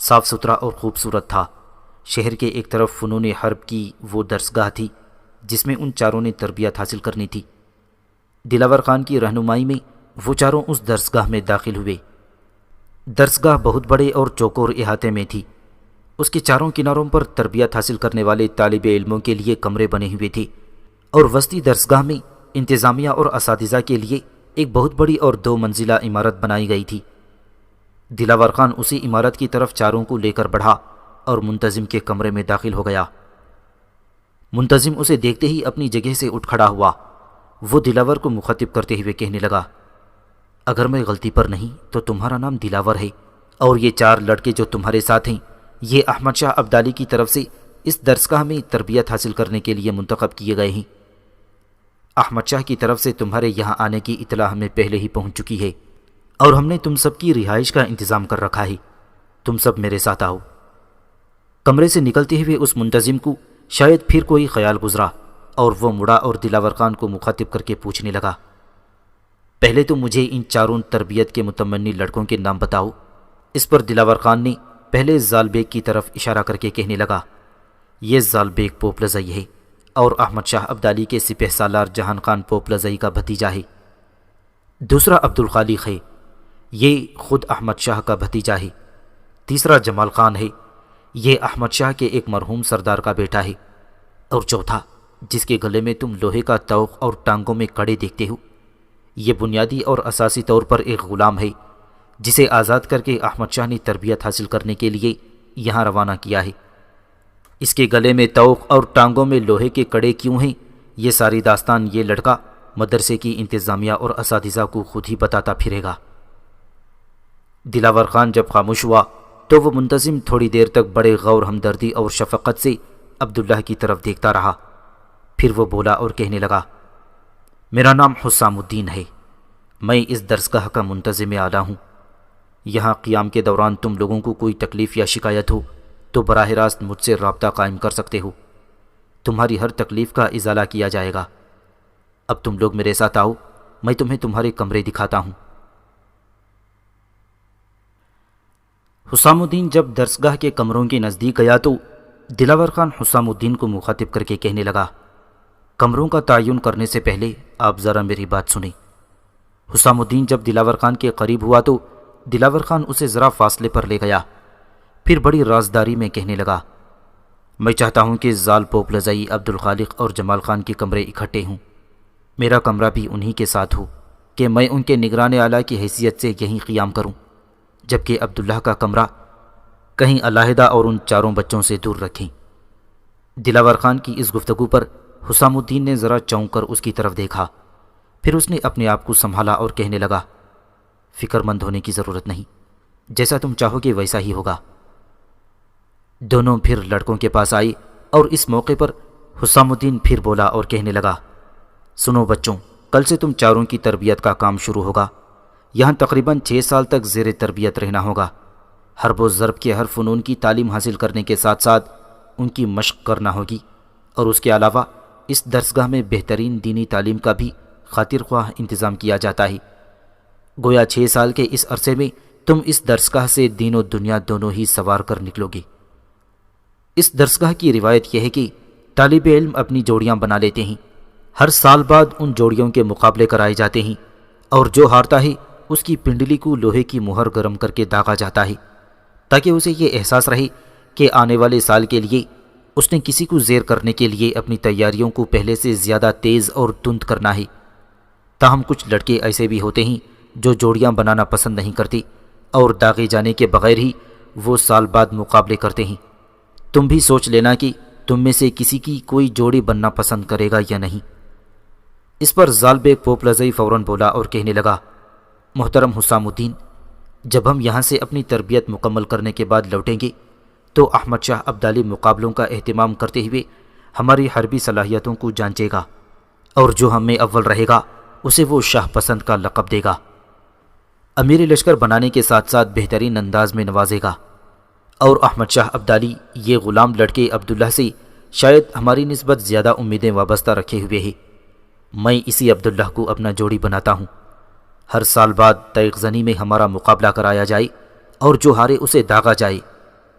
صاف ستھرا اور خوبصورت تھا۔ شہر کے ایک طرف فنون حرب کی وہ درسگاہ تھی جس میں ان چاروں نے تربیت حاصل کرنی تھی۔ دلاور خان کی رہنمائی میں وہ چاروں اس درسگاہ میں داخل ہوئے۔ درسگاہ بہت بڑے اور چوکور احاطے میں تھی۔ اس کے چاروں کناروں پر تربیت حاصل کرنے والے طالب علموں کے لیے کمرے بنے ہوئے تھے، اور وسطی درسگاہ میں انتظامیہ اور اساتذہ کے لیے ایک بہت بڑی اور 2 منزلہ عمارت بنائی گئی تھی۔ دلاور خان اسی عمارت کی طرف چاروں کو لے کر بڑھا اور منتظم کے کمرے میں داخل ہو گیا۔ منتظم اسے دیکھتے ہی اپنی جگہ سے اٹھ کھڑا ہوا۔ وہ دلاور کو مخاطب کرتے ہوئے کہنے لگا، اگر میں غلطی پر نہیں تو تمہارا نام دلاور ہے، اور یہ 4 لڑکے جو تمہارے ساتھ ہیں یہ احمد شاہ ابدالی کی طرف سے اس درسگاہ میں تربیت حاصل کرنے کے لیے منتخب کیے گئے ہیں۔ احمد شاہ کی طرف سے تمہارے یہاں آنے کی اطلاع ہمیں پہلے ہی پہنچ چکی ہے، اور ہم نے تم سب کی رہائش کا انتظام کر رکھا ہے۔ تم سب میرے ساتھ آؤ۔ کمرے سے نکلتے ہوئے اس منتظم کو شاید پھر کوئی خیال گزرا، اور وہ مڑا اور دلاور خان کو مخاطب کر کے پوچھنے لگا، پہلے تو مجھے ان 4 تربیت کے متمنی لڑکوں کے نام بتاؤ۔ اس پر دلاور خان نے پہلے زال بیگ کی طرف اشارہ کر کے کہنے لگا، یہ زال بیگ پوپلزئی ہے اور احمد شاہ ابدالی کے سپہ سالار جہان خان پوپلزئی کا بھتیجا ہے۔ دوسرا عبدالخالق ہے، یہ خود احمد شاہ کا بھتیجا ہے۔ تیسرا جمال خان ہے، یہ احمد شاہ کے ایک مرحوم سردار کا بیٹا ہے۔ اور چوتھا، جس کے گلے میں تم لوہے کا توق اور ٹانگوں میں کڑے دیکھتے ہو، یہ بنیادی اور اساسی طور پر ایک غلام ہے جسے آزاد کر کے احمد شاہ نے تربیت حاصل کرنے کے لیے یہاں روانہ کیا ہے۔ اس کے گلے میں طوق اور ٹانگوں میں لوہے کے کڑے کیوں ہیں، یہ ساری داستان یہ لڑکا مدرسے کی انتظامیہ اور اساتذہ کو خود ہی بتاتا پھرے گا۔ دلاور خان جب خاموش ہوا تو وہ منتظم تھوڑی دیر تک بڑے غور ہمدردی اور شفقت سے عبداللہ کی طرف دیکھتا رہا۔ پھر وہ بولا اور کہنے لگا، میرا نام حسام الدین ہے، میں اس درسگاہ کا منتظم اعلیٰ ہوں۔ یہاں قیام کے دوران تم لوگوں کو کوئی تکلیف یا شکایت ہو تو براہ راست مجھ سے رابطہ قائم کر سکتے ہو، تمہاری ہر تکلیف کا ازالہ کیا جائے گا۔ اب تم لوگ میرے ساتھ آؤ، میں تمہیں تمہارے کمرے دکھاتا ہوں۔ حسام الدین جب درسگاہ کے کمروں کے نزدیک گیا تو دلاور خان حسام الدین کو مخاطب کر کے کہنے لگا، کمروں کا تعین کرنے سے پہلے آپ ذرا میری بات سنیں۔ حسام الدین جب دلاور خان کے قریب ہوا تو دلاور خان اسے ذرا فاصلے پر لے گیا، پھر بڑی رازداری میں کہنے لگا، میں چاہتا ہوں کہ زال پوپ لزئی، عبدالخالق اور جمال خان کے کمرے اکٹھے ہوں، میرا کمرہ بھی انہی کے ساتھ ہو کہ میں ان کے نگران اعلیٰ کی حیثیت سے یہیں قیام کروں، جبکہ عبداللہ کا کمرہ کہیں علیحدہ اور ان چاروں بچوں سے دور رکھیں۔ دلاور خان کی اس گفتگو پر حسام الدین نے ذرا چونک کر اس کی طرف دیکھا، پھر اس نے اپنے آپ کو سنبھالا اور کہنے لگا، فکر مند ہونے کی ضرورت نہیں، جیسا تم چاہو گے ویسا ہی ہوگا۔ دونوں پھر لڑکوں کے پاس آئی اور اس موقع پر حسام الدین پھر بولا اور کہنے لگا، سنو بچوں، کل سے تم چاروں کی تربیت کا کام شروع ہوگا۔ یہاں تقریباً 6 سال تک زیر تربیت رہنا ہوگا۔ حرب و ضرب کے ہر فنون کی تعلیم حاصل کرنے کے ساتھ ساتھ ان کی مشق کرنا ہوگی، اور اس کے علاوہ اس درسگاہ میں بہترین دینی تعلیم کا بھی خاطر خواہ انتظام کیا جاتا ہے۔ گویا 6 سال کے اس عرصے میں تم اس درسگاہ سے دین و دنیا دونوں ہی سوار کر نکلو گے۔ اس درسگاہ کی روایت یہ ہے کہ طالب علم اپنی جوڑیاں بنا لیتے ہیں، ہر سال بعد ان جوڑیوں کے مقابلے کرائے جاتے ہیں، اور جو ہارتا ہے اس کی پنڈلی کو لوہے کی مہر گرم کر کے داغا جاتا ہے، تاکہ اسے یہ احساس رہے کہ آنے والے سال کے لیے اس نے کسی کو زیر کرنے کے لیے اپنی تیاریوں کو پہلے سے زیادہ تیز اور تند کرنا ہے۔ تاہم کچھ لڑکے ایسے بھی ہوتے ہیں جو جوڑیاں بنانا پسند نہیں کرتے، اور داغے جانے کے بغیر ہی وہ سال بعد مقابلے کرتے ہیں۔ تم بھی سوچ لینا کہ تم میں سے کسی کی کوئی جوڑی بننا پسند کرے گا یا نہیں۔ اس پر زال بیگ پوپ لزئی فوراً بولا اور کہنے لگا، محترم حسام الدین، جب ہم یہاں سے اپنی تربیت مکمل کرنے کے بعد لوٹیں گے تو احمد شاہ ابدالی مقابلوں کا اہتمام کرتے ہوئے ہماری حربی صلاحیتوں کو جانچے گا، اور جو ہم میں اول رہے گا اسے وہ شاہ پسند کا لقب دے گا، امیر لشکر بنانے کے ساتھ ساتھ بہترین انداز میں نوازے گا۔ اور احمد شاہ ابدالی یہ غلام لڑکے عبداللہ سے شاید ہماری نسبت زیادہ امیدیں وابستہ رکھے ہوئے ہیں۔ میں اسی عبداللہ کو اپنا جوڑی بناتا ہوں۔ ہر سال بعد تیغ زنی میں ہمارا مقابلہ کرایا جائے اور جو ہارے اسے داغا جائے،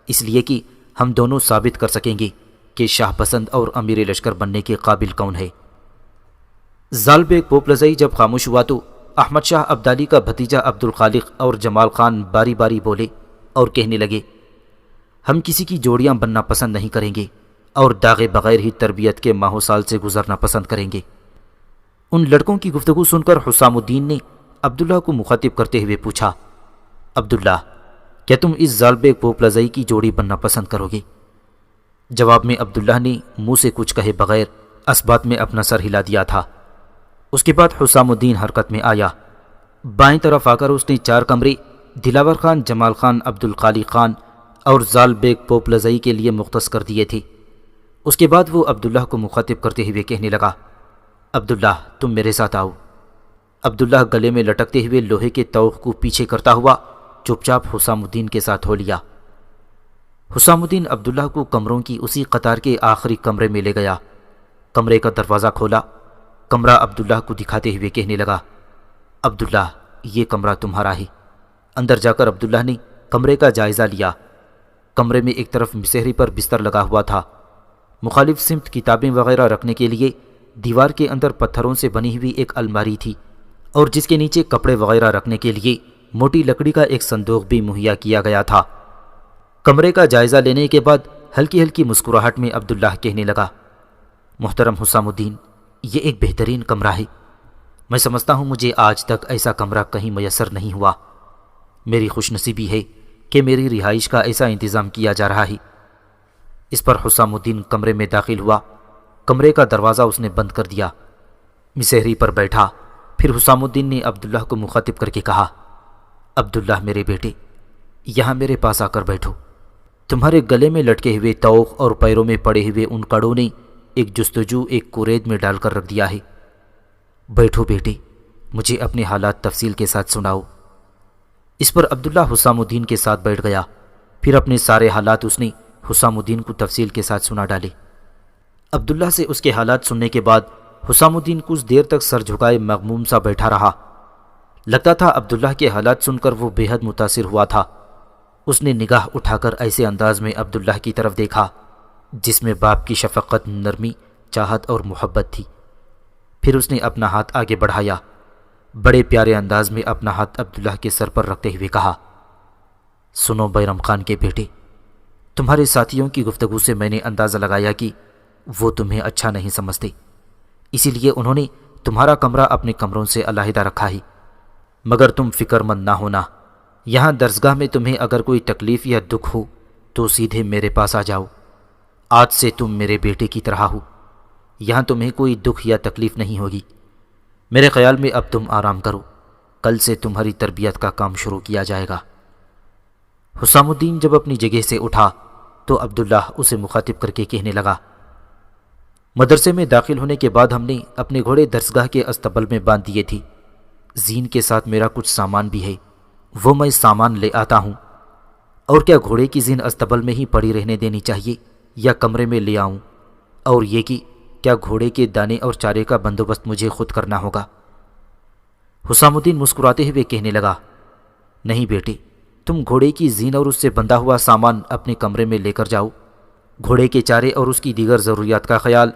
اس لیے کہ ہم دونوں ثابت کر سکیں گے کہ شاہ پسند اور امیر لشکر بننے کے قابل کون ہے۔ زال بیگ پوپ لزئی جب خاموش ہوا تو احمد شاہ ابدالی کا بھتیجا عبدالخالق اور جمال خان باری باری بولے اور کہنے لگے، ہم کسی کی جوڑیاں بننا پسند نہیں کریں گے اور داغے بغیر ہی تربیت کے ماہ و سال سے گزرنا پسند کریں گے۔ ان لڑکوں کی گفتگو سن کر حسام الدین نے عبداللہ کو مخاطب کرتے ہوئے پوچھا، عبداللہ، کیا تم اس زال بیگ پوپ لزئی کی جوڑی بننا پسند کرو گے؟ جواب میں عبداللہ نے منہ سے کچھ کہے بغیر اسبات میں اپنا سر ہلا دیا تھا۔ اس کے بعد حسام الدین حرکت میں آیا۔ بائیں طرف آ کر اس نے 4 کمرے دلاور خان، جمال خان، عبدالخالق خان اور زال بیگ پوپ لزئی کے لیے مختص کر دیے تھے۔ اس کے بعد وہ عبداللہ کو مخاطب کرتے ہوئے کہنے لگا، عبداللہ، تم میرے ساتھ آؤ۔ عبداللہ گلے میں لٹکتے ہوئے لوہے کے طوق کو پیچھے کرتا ہوا چپ چاپ حسام الدین کے ساتھ ہو لیا۔ حسام الدین عبداللہ کو کمروں کی اسی قطار کے آخری کمرے میں لے گیا، کمرے کا دروازہ کھولا، کمرہ عبداللہ کو دکھاتے ہوئے کہنے لگا، عبداللہ، یہ کمرہ تمہارا ہے۔ اندر جا کر عبداللہ نے کمرے کا جائزہ لیا۔ کمرے میں ایک طرف مسہری پر بستر لگا ہوا تھا، مخالف سمت کتابیں وغیرہ رکھنے کے لیے دیوار کے اندر پتھروں سے بنی ہوئی ایک الماری تھی، اور جس کے نیچے کپڑے وغیرہ رکھنے کے لیے موٹی لکڑی کا ایک صندوق بھی مہیا کیا گیا تھا۔ کمرے کا جائزہ لینے کے بعد ہلکی ہلکی مسکراہٹ میں عبداللہ کہنے لگا، محترم حسام الدین، یہ ایک بہترین کمرہ ہے۔ میں سمجھتا ہوں مجھے آج تک ایسا کمرہ کہیں میسر نہیں ہوا۔ میری خوش نصیبی ہے کہ میری رہائش کا ایسا انتظام کیا جا رہا ہے۔ اس پر حسام الدین کمرے میں داخل ہوا۔ کمرے کا دروازہ اس نے بند کر دیا، مسہری پر بیٹھا۔ پھر حسام الدین نے عبداللہ کو مخاطب کر کے کہا، عبداللہ میرے بیٹے، یہاں میرے پاس آ کر بیٹھو۔ تمہارے گلے میں لٹکے ہوئے طوق اور پیروں میں پڑے ہوئے ان کڑوں نے ایک جستجو ایک کرید میں ڈال کر رکھ دیا ہے۔ بیٹھو بیٹے، مجھے اپنے حالات تفصیل کے ساتھ سناؤ۔ اس پر عبداللہ حسام الدین کے ساتھ بیٹھ گیا۔ پھر اپنے سارے حالات اس نے حسام الدین کو تفصیل کے ساتھ سنا ڈالے۔ عبداللہ سے اس کے حالات سننے کے بعد حسام الدین کچھ دیر تک سر جھکائے مغموم سا بیٹھا رہا۔ لگتا تھا عبداللہ کے حالات سن کر وہ بے حد متاثر ہوا تھا۔ اس نے نگاہ اٹھا کر ایسے انداز میں عبداللہ کی طرف دیکھا جس میں باپ کی شفقت، نرمی، چاہت اور محبت تھی۔ پھر اس نے اپنا ہاتھ آگے بڑھایا، بڑے پیارے انداز میں اپنا ہاتھ عبداللہ کے سر پر رکھتے ہوئے کہا، سنو بیرم خان کے بیٹے، تمہارے ساتھیوں کی گفتگو سے میں نے اندازہ لگایا کہ وہ تمہیں اچھا نہیں سمجھتے، اسی لیے انہوں نے تمہارا کمرہ اپنے کمروں سے علیحدہ رکھا ہے۔ مگر تم فکر مند نہ ہونا، یہاں درسگاہ میں تمہیں اگر کوئی تکلیف یا دکھ ہو تو سیدھے میرے پاس آ جاؤ۔ آج سے تم میرے بیٹے کی طرح ہو، یہاں تمہیں کوئی دکھ یا تکلیف نہیں ہوگی۔ میرے خیال میں اب تم آرام کرو، کل سے تمہاری تربیت کا کام شروع کیا جائے گا۔ حسام الدین جب اپنی جگہ سے اٹھا تو عبداللہ اسے مخاطب کر کے کہنے لگا، مدرسے میں داخل ہونے کے بعد ہم نے اپنے گھوڑے درسگاہ کے استبل میں باندھ دیے تھے۔ زین کے ساتھ میرا کچھ سامان بھی ہے، وہ میں سامان لے آتا ہوں۔ اور کیا گھوڑے کی زین استبل میں ہی پڑی رہنے دینی چاہیے یا کمرے میں لے آؤں؟ اور یہ کہ کیا گھوڑے کے دانے اور چارے کا بندوبست مجھے خود کرنا ہوگا؟ حسام الدین مسکراتے ہوئے کہنے لگا، نہیں بیٹے، تم گھوڑے کی زین اور اس سے بندھا ہوا سامان اپنے کمرے میں لے کر جاؤ۔ گھوڑے کے چارے اور اس کی دیگر ضروریات کا خیال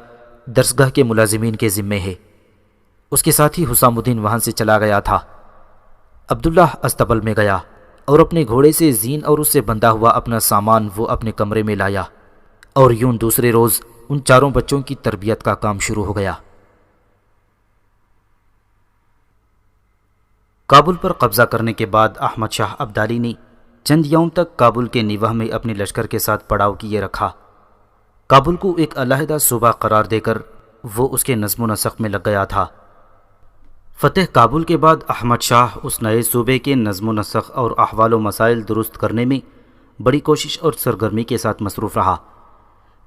درسگاہ کے ملازمین کے ذمے ہے۔ اس کے ساتھ ہی حسام الدین وہاں سے چلا گیا تھا۔ عبداللہ استبل میں گیا اور اپنے گھوڑے سے زین اور اس سے بندھا ہوا اپنا سامان وہ اپنے کمرے میں لایا، اور یوں دوسرے روز ان چاروں بچوں کی تربیت کا کام شروع ہو گیا۔ کابل پر قبضہ کرنے کے بعد احمد شاہ ابدالی نے چند یوم تک کابل کے نیوہ میں اپنے لشکر کے ساتھ پڑاؤ کیے رکھا۔ کابل کو ایک علیحدہ صوبہ قرار دے کر وہ اس کے نظم و نسق میں لگ گیا تھا۔ فتح کابل کے بعد احمد شاہ اس نئے صوبے کے نظم و نسق اور احوال و مسائل درست کرنے میں بڑی کوشش اور سرگرمی کے ساتھ مصروف رہا،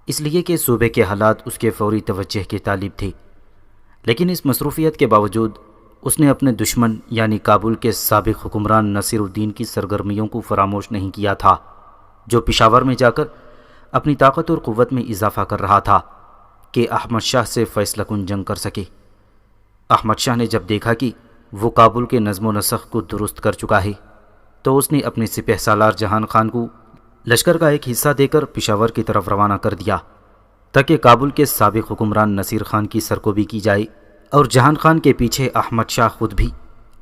اس لیے کہ صوبے کے حالات اس کے فوری توجہ کے طالب تھے۔ لیکن اس مصروفیت کے باوجود اس نے اپنے دشمن یعنی کابل کے سابق حکمران نصیر الدین کی سرگرمیوں کو فراموش نہیں کیا تھا، جو پشاور میں جا کر اپنی طاقت اور قوت میں اضافہ کر رہا تھا کہ احمد شاہ سے فیصلہ کن جنگ کر سکے۔ احمد شاہ نے جب دیکھا کہ وہ کابل کے نظم و نسق کو درست کر چکا ہے تو اس نے اپنے سپہ سالار جہان خان کو لشکر کا ایک حصہ دے کر پشاور کی طرف روانہ کر دیا تاکہ کابل کے سابق حکمران نصیر خان کی سرکوبی کی جائے، اور جہان خان کے پیچھے احمد شاہ خود بھی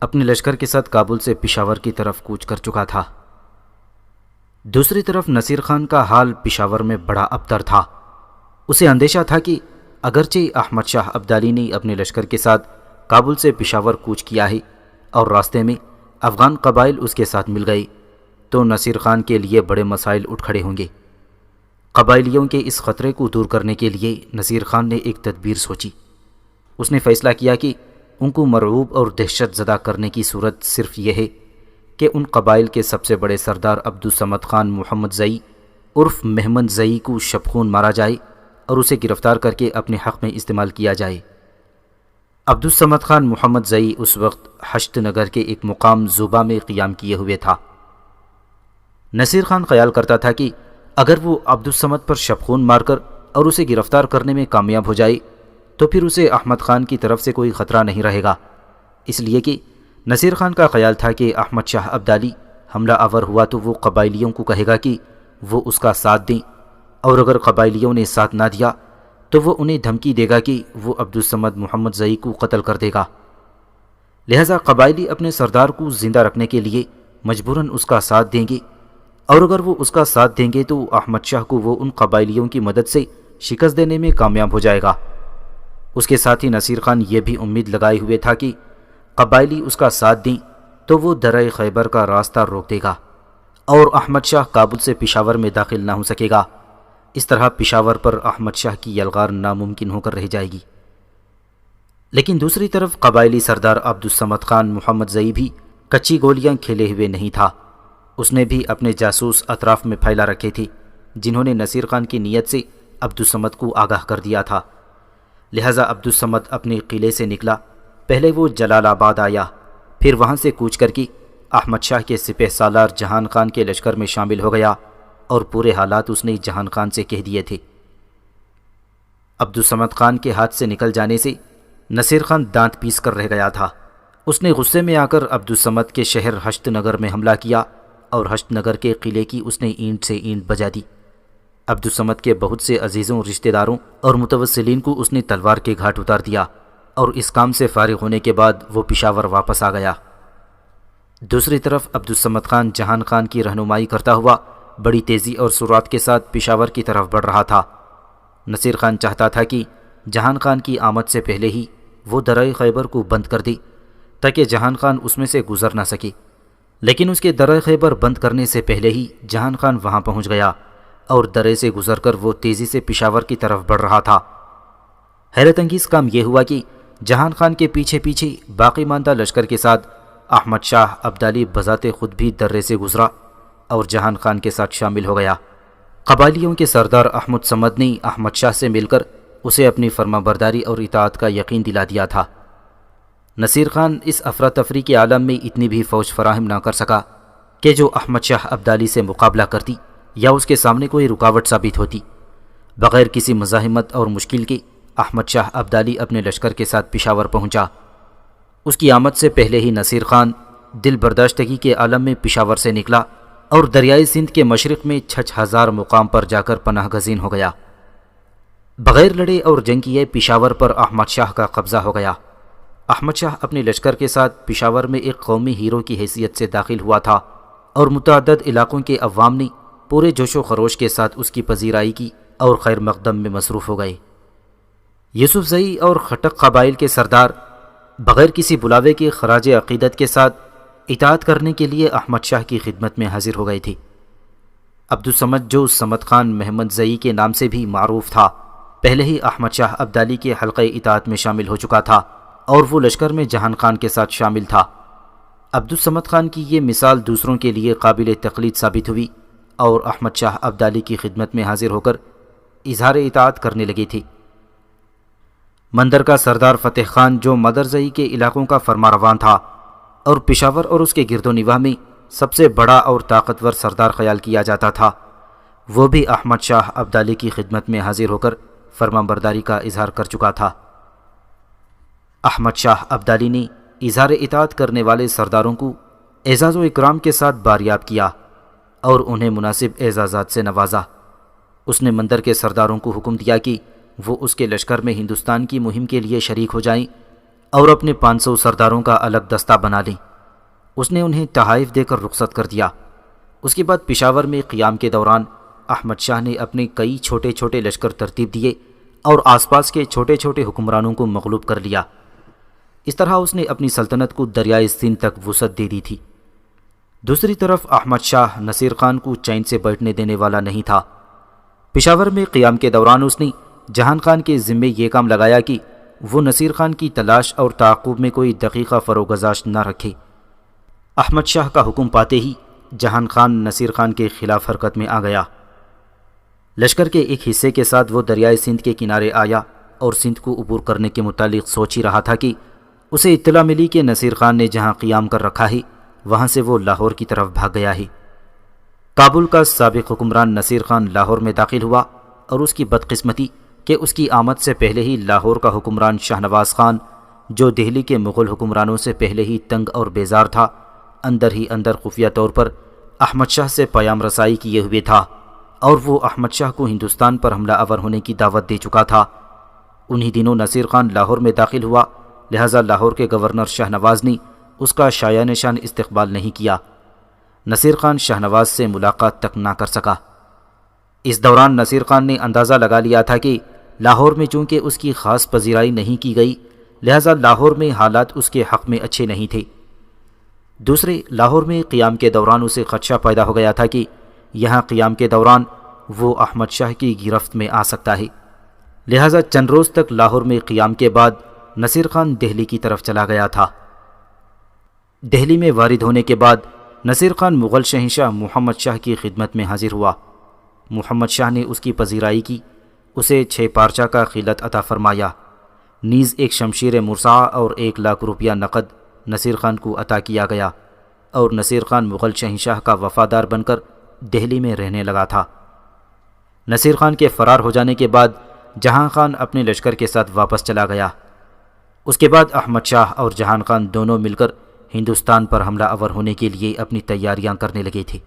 اپنے لشکر کے ساتھ کابل سے پشاور کی طرف کوچ کر چکا تھا۔ دوسری طرف نصیر خان کا حال پشاور میں بڑا ابتر تھا۔ اسے اندیشہ تھا کہ اگرچہ احمد شاہ ابدالی نے اپنے لشکر کے ساتھ کابل سے پشاور کوچ کیا ہے اور راستے میں افغان قبائل اس کے ساتھ مل گئے تو نصیر خان کے لیے بڑے مسائل اٹھ کھڑے ہوں گے۔ قبائلیوں کے اس خطرے کو دور کرنے کے لیے نصیر خان نے ایک تدبیر سوچی۔ اس نے فیصلہ کیا کہ ان کو مرعوب اور دہشت زدہ کرنے کی صورت صرف یہ ہے کہ ان قبائل کے سب سے بڑے سردار عبدالصمد خان محمد زئی عرف محمد زئی کو شبخون مارا جائے اور اسے گرفتار کر کے اپنے حق میں استعمال کیا جائے۔ عبدالصمد خان محمد زئی اس وقت حشت نگر کے ایک مقام زوبا میں قیام کیے ہوئے تھا۔ نصیر خان خیال کرتا تھا کہ اگر وہ عبدالصمد پر شبخون مار کر اور اسے گرفتار کرنے میں کامیاب ہو جائے تو پھر اسے احمد خان کی طرف سے کوئی خطرہ نہیں رہے گا، اس لیے کہ نصیر خان کا خیال تھا کہ احمد شاہ ابدالی حملہ آور ہوا تو وہ قبائلیوں کو کہے گا کہ وہ اس کا ساتھ دیں، اور اگر قبائلیوں نے ساتھ نہ دیا تو وہ انہیں دھمکی دے گا کہ وہ عبدالصمد محمد زئی کو قتل کر دے گا۔ لہذا قبائلی اپنے سردار کو زندہ رکھنے کے لیے مجبوراً اس کا ساتھ دیں گے، اور اگر وہ اس کا ساتھ دیں گے تو احمد شاہ کو وہ ان قبائلیوں کی مدد سے شکست دینے میں کامیاب ہو جائے گا۔ اس کے ساتھ ہی نصیر خان یہ بھی امید لگائے ہوئے تھا کہ قبائلی اس کا ساتھ دیں تو وہ درہ خیبر کا راستہ روک دے گا اور احمد شاہ کابل سے پشاور میں داخل نہ ہو سکے گا۔ اس طرح پشاور پر احمد شاہ کی یلغار ناممکن ہو کر رہ جائے گی۔ لیکن دوسری طرف قبائلی سردار عبدالصمد خان محمد زئی بھی کچی گولیاں کھیلے ہوئے نہیں تھا۔ اس نے بھی اپنے جاسوس اطراف میں پھیلا رکھے تھے، جنہوں نے نصیر خان کی نیت سے عبدالصمد کو آگاہ کر دیا تھا۔ لہٰذا عبدالصمد اپنے قلعے سے نکلا۔ پہلے وہ جلال آباد آیا، پھر وہاں سے کوچ کر کے احمد شاہ کے سپہ سالار جہان خان کے لشکر میں شامل ہو گیا اور پورے حالات اس نے جہان خان سے کہہ دیے تھے۔ عبدالصمد خان کے ہاتھ سے نکل جانے سے نصیر خان دانت پیس کر رہ گیا تھا۔ اس نے غصے میں آ کر عبدالصمد کے شہر ہشت نگر میں حملہ کیا اور ہشت نگر کے قلعے کی اس نے اینٹ سے اینٹ بجا دی۔ عبدالصمد کے بہت سے عزیزوں، رشتہ داروں اور متوسلین کو اس نے تلوار کے گھاٹ اتار دیا اور اس کام سے فارغ ہونے کے بعد وہ پشاور واپس آ گیا۔ دوسری طرف عبدالصمد خان جہان خان کی رہنمائی کرتا ہوا بڑی تیزی اور سرعت کے ساتھ پشاور کی طرف بڑھ رہا تھا۔ نصیر خان چاہتا تھا کہ جہان خان کی آمد سے پہلے ہی وہ درہ خیبر کو بند کر دے تاکہ جہان خان اس میں سے گزر نہ سکے، لیکن اس کے درہ خیبر بند کرنے سے پہلے ہی جہان خان وہاں پہنچ گیا اور درے سے گزر کر وہ تیزی سے پشاور کی طرف بڑھ رہا تھا۔ حیرت انگیز کام یہ ہوا کہ جہان خان کے پیچھے پیچھے باقی ماندہ لشکر کے ساتھ احمد شاہ عبدالی بذات خود بھی درے سے گزرا اور جہان خان کے ساتھ شامل ہو گیا۔ قبائلیوں کے سردار احمد صمد نے احمد شاہ سے مل کر اسے اپنی فرما برداری اور اطاعت کا یقین دلا دیا تھا۔ نصیر خان اس افراتفری کے عالم میں اتنی بھی فوج فراہم نہ کر سکا کہ جو احمد شاہ عبدالی سے مقابلہ کرتی یا اس کے سامنے کوئی رکاوٹ ثابت ہوتی۔ بغیر کسی مزاحمت اور مشکل کے احمد شاہ عبدالی اپنے لشکر کے ساتھ پشاور پہنچا۔ اس کی آمد سے پہلے ہی نصیر خان دل برداشتگی کے عالم میں پشاور سے نکلا اور دریائے سندھ کے مشرق میں 6000 مقام پر جا کر پناہ گزین ہو گیا۔ بغیر لڑے اور جنگ کیے پشاور پر احمد شاہ کا قبضہ ہو گیا۔ احمد شاہ اپنے لشکر کے ساتھ پشاور میں ایک قومی ہیرو کی حیثیت سے داخل ہوا تھا اور متعدد علاقوں کے عوام نے پورے جوش و خروش کے ساتھ اس کی پذیرائی کی اور خیر مقدم میں مصروف ہو گئے۔ یوسف زئی اور خٹک قبائل کے سردار بغیر کسی بلاوے کے خراج عقیدت کے ساتھ اطاعت کرنے کے لیے احمد شاہ کی خدمت میں حاضر ہو گئے تھے۔ عبدالصمد جو صمد خان محمد زئی کے نام سے بھی معروف تھا، پہلے ہی احمد شاہ عبدالی کے حلقہ اطاعت میں شامل ہو چکا تھا اور وہ لشکر میں جہان خان کے ساتھ شامل تھا۔ عبدالصمد خان کی یہ مثال دوسروں کے لیے قابل تقلید ثابت ہوئی اور احمد شاہ عبدالی کی خدمت میں حاضر ہو کر اظہار اطاعت کرنے لگے تھے۔ مندر کا سردار فتح خان جو مدرزئی کے علاقوں کا فرمانرواں تھا اور پشاور اور اس کے گرد و نواح میں سب سے بڑا اور طاقتور سردار خیال کیا جاتا تھا، وہ بھی احمد شاہ عبدالی کی خدمت میں حاضر ہو کر فرمانبرداری کا اظہار کر چکا تھا۔ احمد شاہ عبدالی نے اظہار اطاعت کرنے والے سرداروں کو اعزاز و اکرام کے ساتھ باریاب کیا اور انہیں مناسب اعزازات سے نوازا۔ اس نے مندر کے سرداروں کو حکم دیا کہ وہ اس کے لشکر میں ہندوستان کی مہم کے لیے شریک ہو جائیں اور اپنے 500 سرداروں کا الگ دستہ بنا لیں۔ اس نے انہیں تحائف دے کر رخصت کر دیا۔ اس کے بعد پشاور میں قیام کے دوران احمد شاہ نے اپنے کئی چھوٹے چھوٹے لشکر ترتیب دیے اور آس پاس کے چھوٹے چھوٹے حکمرانوں کو مغلوب کر لیا۔ اس طرح اس نے اپنی سلطنت کو دریائے سندھ تک وسعت دے دی تھی۔ دوسری طرف احمد شاہ نصیر خان کو چین سے بیٹھنے دینے والا نہیں تھا۔ پشاور میں قیام کے دوران اس نے جہان خان کے ذمے یہ کام لگایا کہ وہ نصیر خان کی تلاش اور تعاقب میں کوئی دقیقہ فروگزاشت نہ رکھے۔ احمد شاہ کا حکم پاتے ہی جہان خان نصیر خان کے خلاف حرکت میں آ گیا۔ لشکر کے ایک حصے کے ساتھ وہ دریائے سندھ کے کنارے آیا اور سندھ کو عبور کرنے کے متعلق سوچ ہی رہا تھا کہ اسے اطلاع ملی کہ نصیر خان نے جہاں قیام کر رکھا ہے وہاں سے وہ لاہور کی طرف بھاگ گیا ہے۔ کابل کا سابق حکمران نصیر خان لاہور میں داخل ہوا اور اس کی بدقسمتی کہ اس کی آمد سے پہلے ہی لاہور کا حکمران شاہ نواز خان جو دہلی کے مغل حکمرانوں سے پہلے ہی تنگ اور بیزار تھا، اندر ہی اندر خفیہ طور پر احمد شاہ سے پیام رسائی کیے ہوئے تھا اور وہ احمد شاہ کو ہندوستان پر حملہ آور ہونے کی دعوت دے چکا تھا۔ انہی دنوں نصیر خان لاہور میں داخل ہوا، لہٰذا لاہور کے گورنر شاہ نواز نے اس کا شایع نشان استقبال نہیں کیا۔ نصیر خان شاہ نواز سے ملاقات تک نہ کر سکا۔ اس دوران نصیر خان نے اندازہ لگا لیا تھا کہ لاہور میں چونکہ اس کی خاص پذیرائی نہیں کی گئی، لہٰذا لاہور میں حالات اس کے حق میں اچھے نہیں تھے۔ دوسرے، لاہور میں قیام کے دوران اسے خدشہ پیدا ہو گیا تھا کہ یہاں قیام کے دوران وہ احمد شاہ کی گرفت میں آ سکتا ہے، لہٰذا چند روز تک لاہور میں قیام کے بعد نصیر خان دہلی کی طرف چلا گیا تھا۔ دہلی میں وارد ہونے کے بعد نصیر خان مغل شہنشاہ محمد شاہ کی خدمت میں حاضر ہوا۔ محمد شاہ نے اس کی پذیرائی کی، اسے 6 پارچہ کا خلعت عطا فرمایا، نیز ایک شمشیر مرصعہ اور 1 لاکھ روپیہ نقد نصیر خان کو عطا کیا گیا، اور نصیر خان مغل شہنشاہ کا وفادار بن کر دہلی میں رہنے لگا تھا۔ نصیر خان کے فرار ہو جانے کے بعد جہاں خان اپنے لشکر کے ساتھ واپس چلا گیا۔ اس کے بعد احمد شاہ اور جہان خان دونوں مل کر ہندوستان پر حملہ آور ہونے کے لیے اپنی تیاریاں کرنے لگے تھے۔